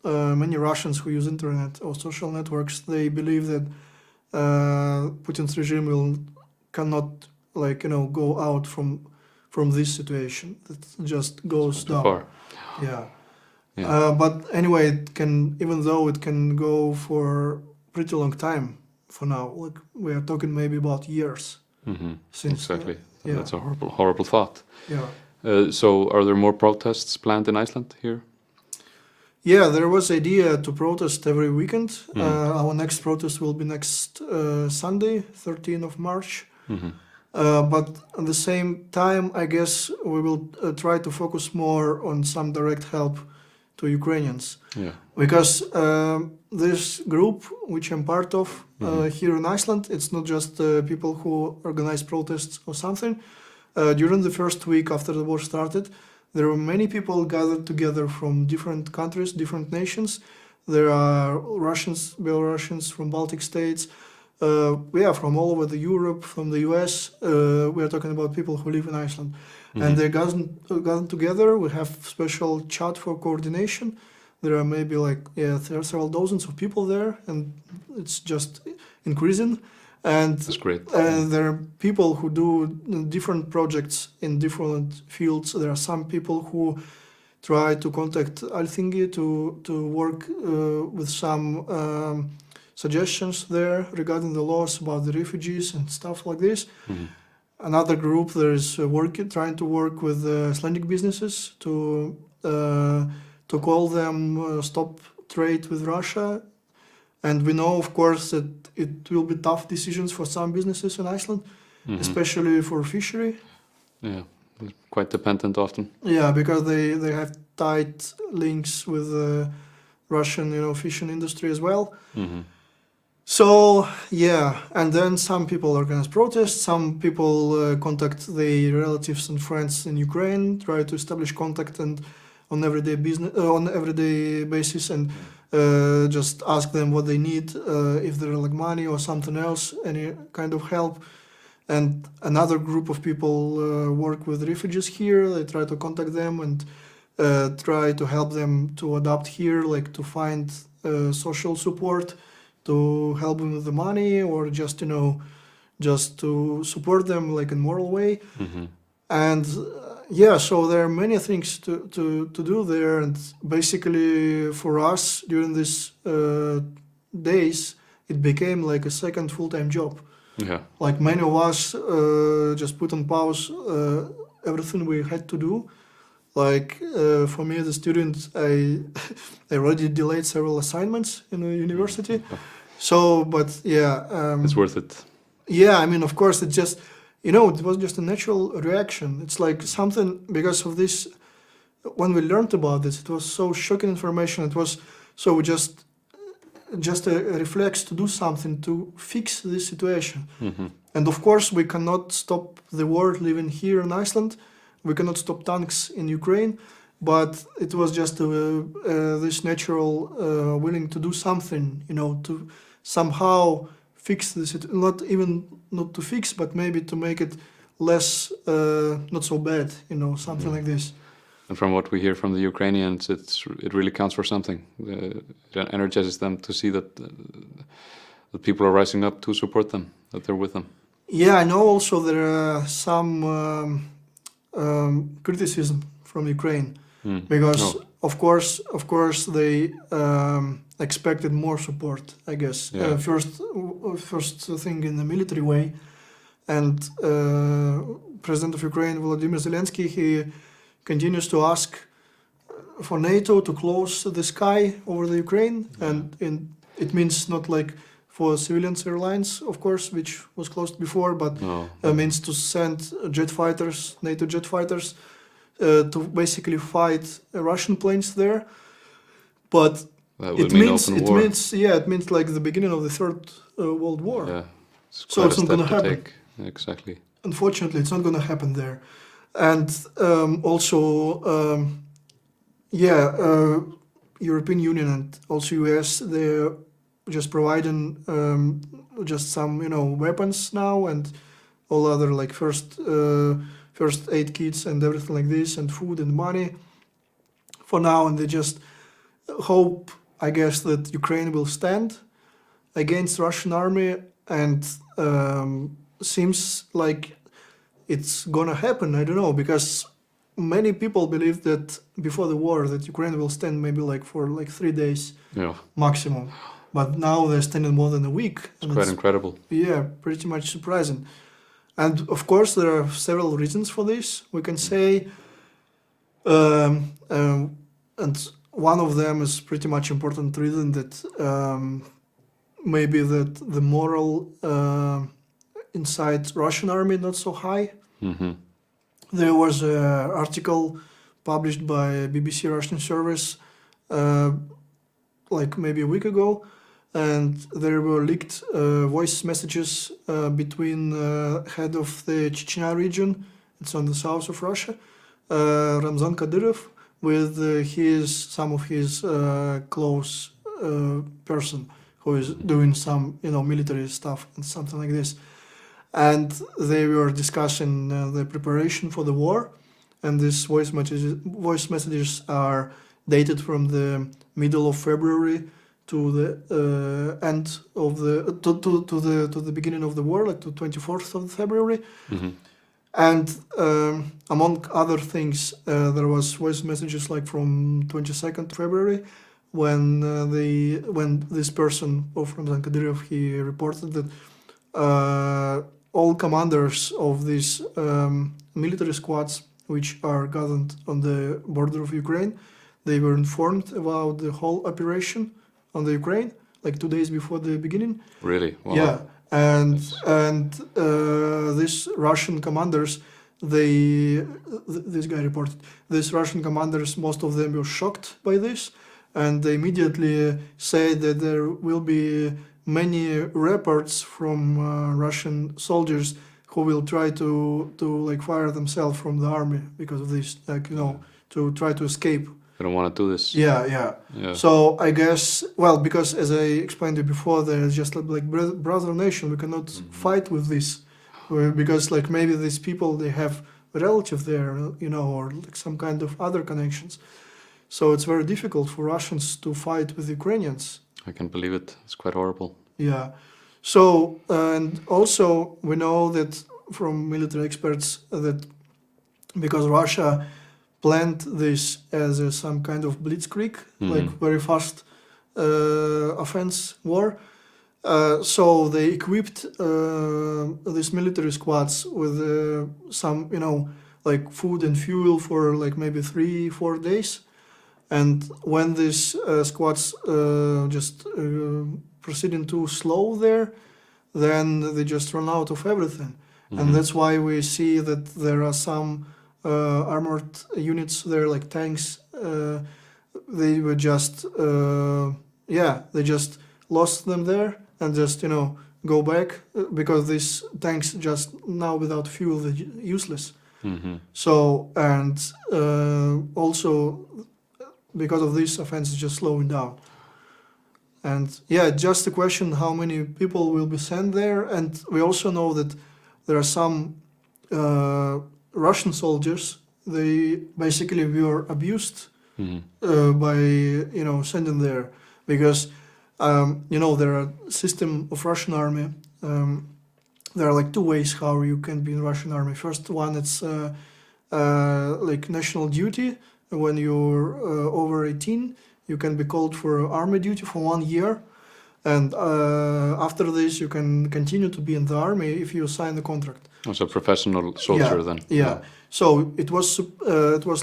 many Russians who use internet or social networks, they believe that Putin's regime cannot go out from this situation. It just goes Too down. far. Yeah. Yeah. But anyway, even though it can go for pretty long time for now, like we are talking maybe about years. Mm-hmm. Since, Exactly. yeah. That's a horrible thought. Yeah. So are there more protests planned in Iceland here? Yeah, there was idea to protest every weekend. Our next protest will be next Sunday, 13th of March. Mm-hmm. But at the same time, I guess we will try to focus more on some direct help to Ukrainians. Yeah. Because this group, which I'm part of here in Iceland, it's not just people who organize protests or something. During the first week after the war started, there were many people gathered together from different countries, different nations. There are Russians, Belarusians from Baltic states. From all over the Europe, from the US. We are talking about people who live in Iceland. Mm-hmm. And they gotten together. We have special chat for coordination. There are maybe there are several dozens of people there, and it's just increasing. And That's great. there are people who do different projects in different fields. There are some people who try to contact Alþingi to work with some suggestions there regarding the laws about the refugees and stuff like this. Mm-hmm. Another group there is trying to work with Icelandic businesses to call them stop trade with Russia. And we know, of course, that it will be tough decisions for some businesses in Iceland, especially for fishery. Yeah, they're quite dependent often. Yeah, because they have tight links with the Russian, fishing industry as well. Mm-hmm. So, and then some people organize protests, some people contact their relatives and friends in Ukraine, try to establish contact and on everyday basis, and just ask them what they need, if they're money or something else, any kind of help. And another group of people work with refugees here. They try to contact them and try to help them to adapt here, to find social support, to help them with the money, or just to support them in moral way. Mm-hmm. And so there are many things to do there. And basically for us during these days, it became a second full-time job. Yeah. Many of us just put on pause everything we had to do. For me as a student, I already delayed several assignments in the university. So, but it's worth it. Yeah, I mean, of course, it just, it was just a natural reaction. It's something, because of this, when we learned about this, it was so shocking information. It was so just a reflex to do something to fix this situation. Mm-hmm. And of course, we cannot stop the war living here in Iceland. We cannot stop tanks in Ukraine. But it was just this natural willing to do something, to somehow fix this. Not to fix, but maybe to make it less, not so bad, something like this. And from what we hear from the Ukrainians, it really counts for something. It energizes them to see that the people are rising up to support them, that they're with them. Yeah, I know also there are some criticism from Ukraine. Because of course they expected more support, I guess. Yeah. First thing in the military way, and President of Ukraine Volodymyr Zelensky, he continues to ask for NATO to close the sky over the Ukraine, and it means not like for civilian airlines, of course, which was closed before, but means to send jet fighters, NATO jet fighters. To basically fight Russian planes there, but it means like the beginning of the Third World War. Yeah, so it's not going to happen. Exactly. Unfortunately, it's not going to happen there, and European Union and also US, they're just providing just some weapons now and all other like first aid kits and everything like this, and food and money for now, and they just hope, I guess, that Ukraine will stand against Russian army, and seems like it's gonna happen. I don't know, because many people believe that before the war that Ukraine will stand maybe like for like 3 days maximum, but now they're standing more than a week. It's quite incredible. Yeah, pretty much surprising. And of course, there are several reasons for this. We can say, and one of them is pretty much important reason that maybe that the moral inside Russian army not so high. Mm-hmm. There was an article published by BBC Russian service like maybe a week ago, and there were leaked voice messages between head of the Chechnya region, it's on the south of Russia, Ramzan Kadyrov, with some of his close person who is doing some military stuff and something like this. And they were discussing the preparation for the war, and these voice messages are dated from the middle of February to the end of the beginning of the war, like to 24th of February. Mm-hmm. And among other things, there was voice messages like from 22nd February, when this person of Ramzan Kadyrov, he reported that all commanders of these military squads, which are gathered on the border of Ukraine, they were informed about the whole operation on the Ukraine, like 2 days before the beginning. Really? Wow. Yeah, and these Russian commanders, this guy reported, these Russian commanders, most of them were shocked by this, and they immediately said that there will be many reports from Russian soldiers who will try to like fire themselves from the army because of this, to try to escape. They don't want to do this. Yeah. So I guess, well, because as I explained to you before, there's just like brother nation. We cannot fight with this, because like maybe these people, they have a relative there, or like some kind of other connections. So it's very difficult for Russians to fight with Ukrainians. I can believe it. It's quite horrible. Yeah. So, and also we know that from military experts that because Russia planned this as some kind of blitzkrieg, like very fast offense war. So they equipped these military squads with some, like food and fuel for like maybe 3-4 days. And when these squads just proceeding too slow there, then they just run out of everything. And that's why we see that there are some armored units there, like tanks. They were just, they just lost them there and just, go back because these tanks just now without fuel they're useless. So and also because of this offense is just slowing down. And yeah, just a question how many people will be sent there. And we also know that there are some Russian soldiers. They basically were abused by sending there because there are system of Russian army. There are like two ways how you can be in Russian army. First one, it's like national duty. When you're over 18, you can be called for army duty for 1 year. And after this, you can continue to be in the army if you sign the contract. As a professional soldier then. Yeah. So it was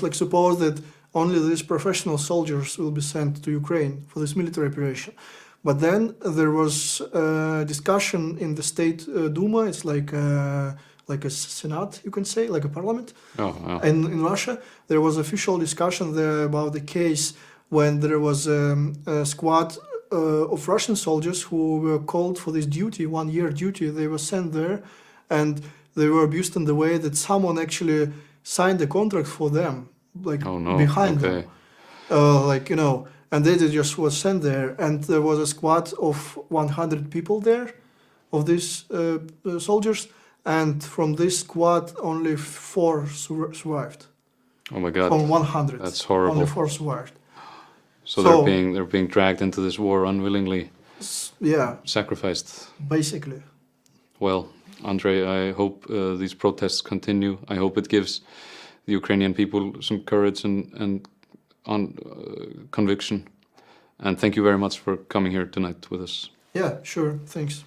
like supposed that only these professional soldiers will be sent to Ukraine for this military operation. But then there was a discussion in the state Duma. It's like a senate, you can say, like a parliament. And in Russia, there was official discussion there about the case when there was a squad of Russian soldiers who were called for this duty, 1 year duty. They were sent there, and they were abused in the way that someone actually signed the contract for them, behind them, and they just was sent there. And there was a squad of 100 people there, of these soldiers, and from this squad only 4 survived. Oh my God! From 100, that's horrible. Only 4 survived. So they're being dragged into this war unwillingly. Yeah. Sacrificed. Basically. Well, Andrei, I hope these protests continue. I hope it gives the Ukrainian people some courage and conviction. And thank you very much for coming here tonight with us. Yeah, sure. Thanks.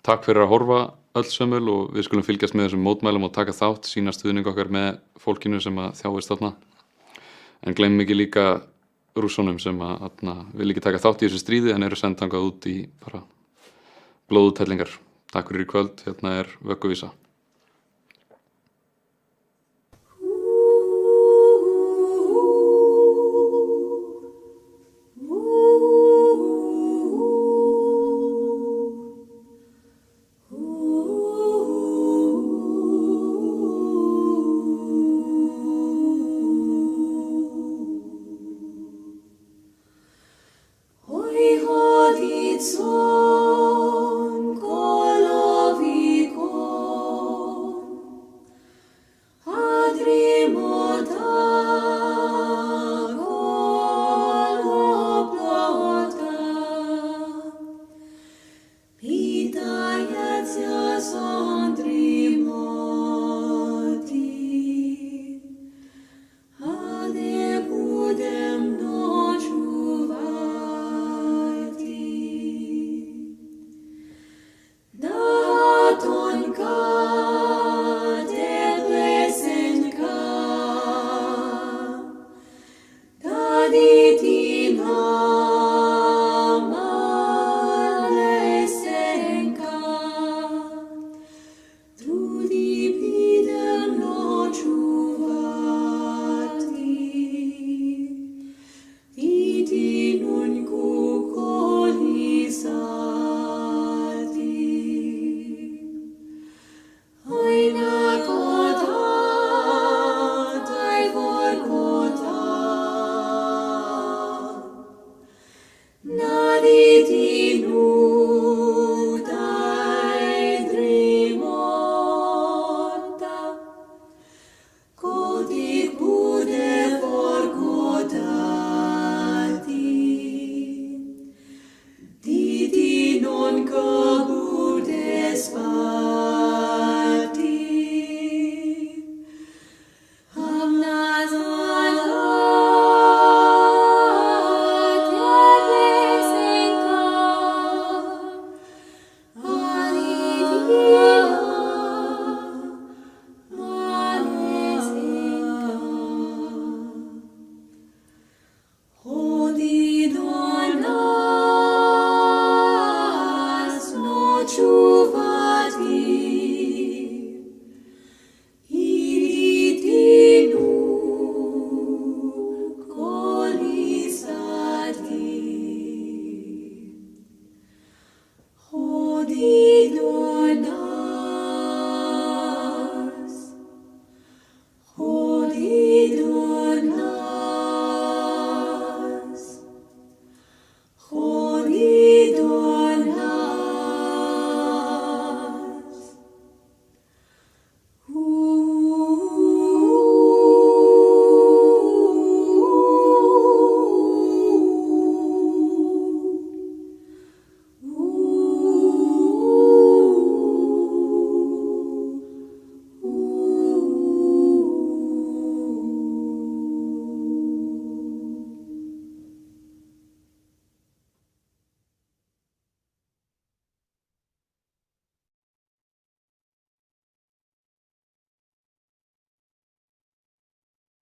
Takk fyrir að horfa öll sömul og við skulum fylgjast með þessum mótmælum og taka þátt, sýna stuðning okkar með fólkinu sem að þjáist þarna. En gleymum ekki líka Rússunum sem að vil ekki taka þátt í þessu stríði en eru send þangað út í bara blóðutellingar. Takk fyrir í kvöld, hérna er vögguvísa.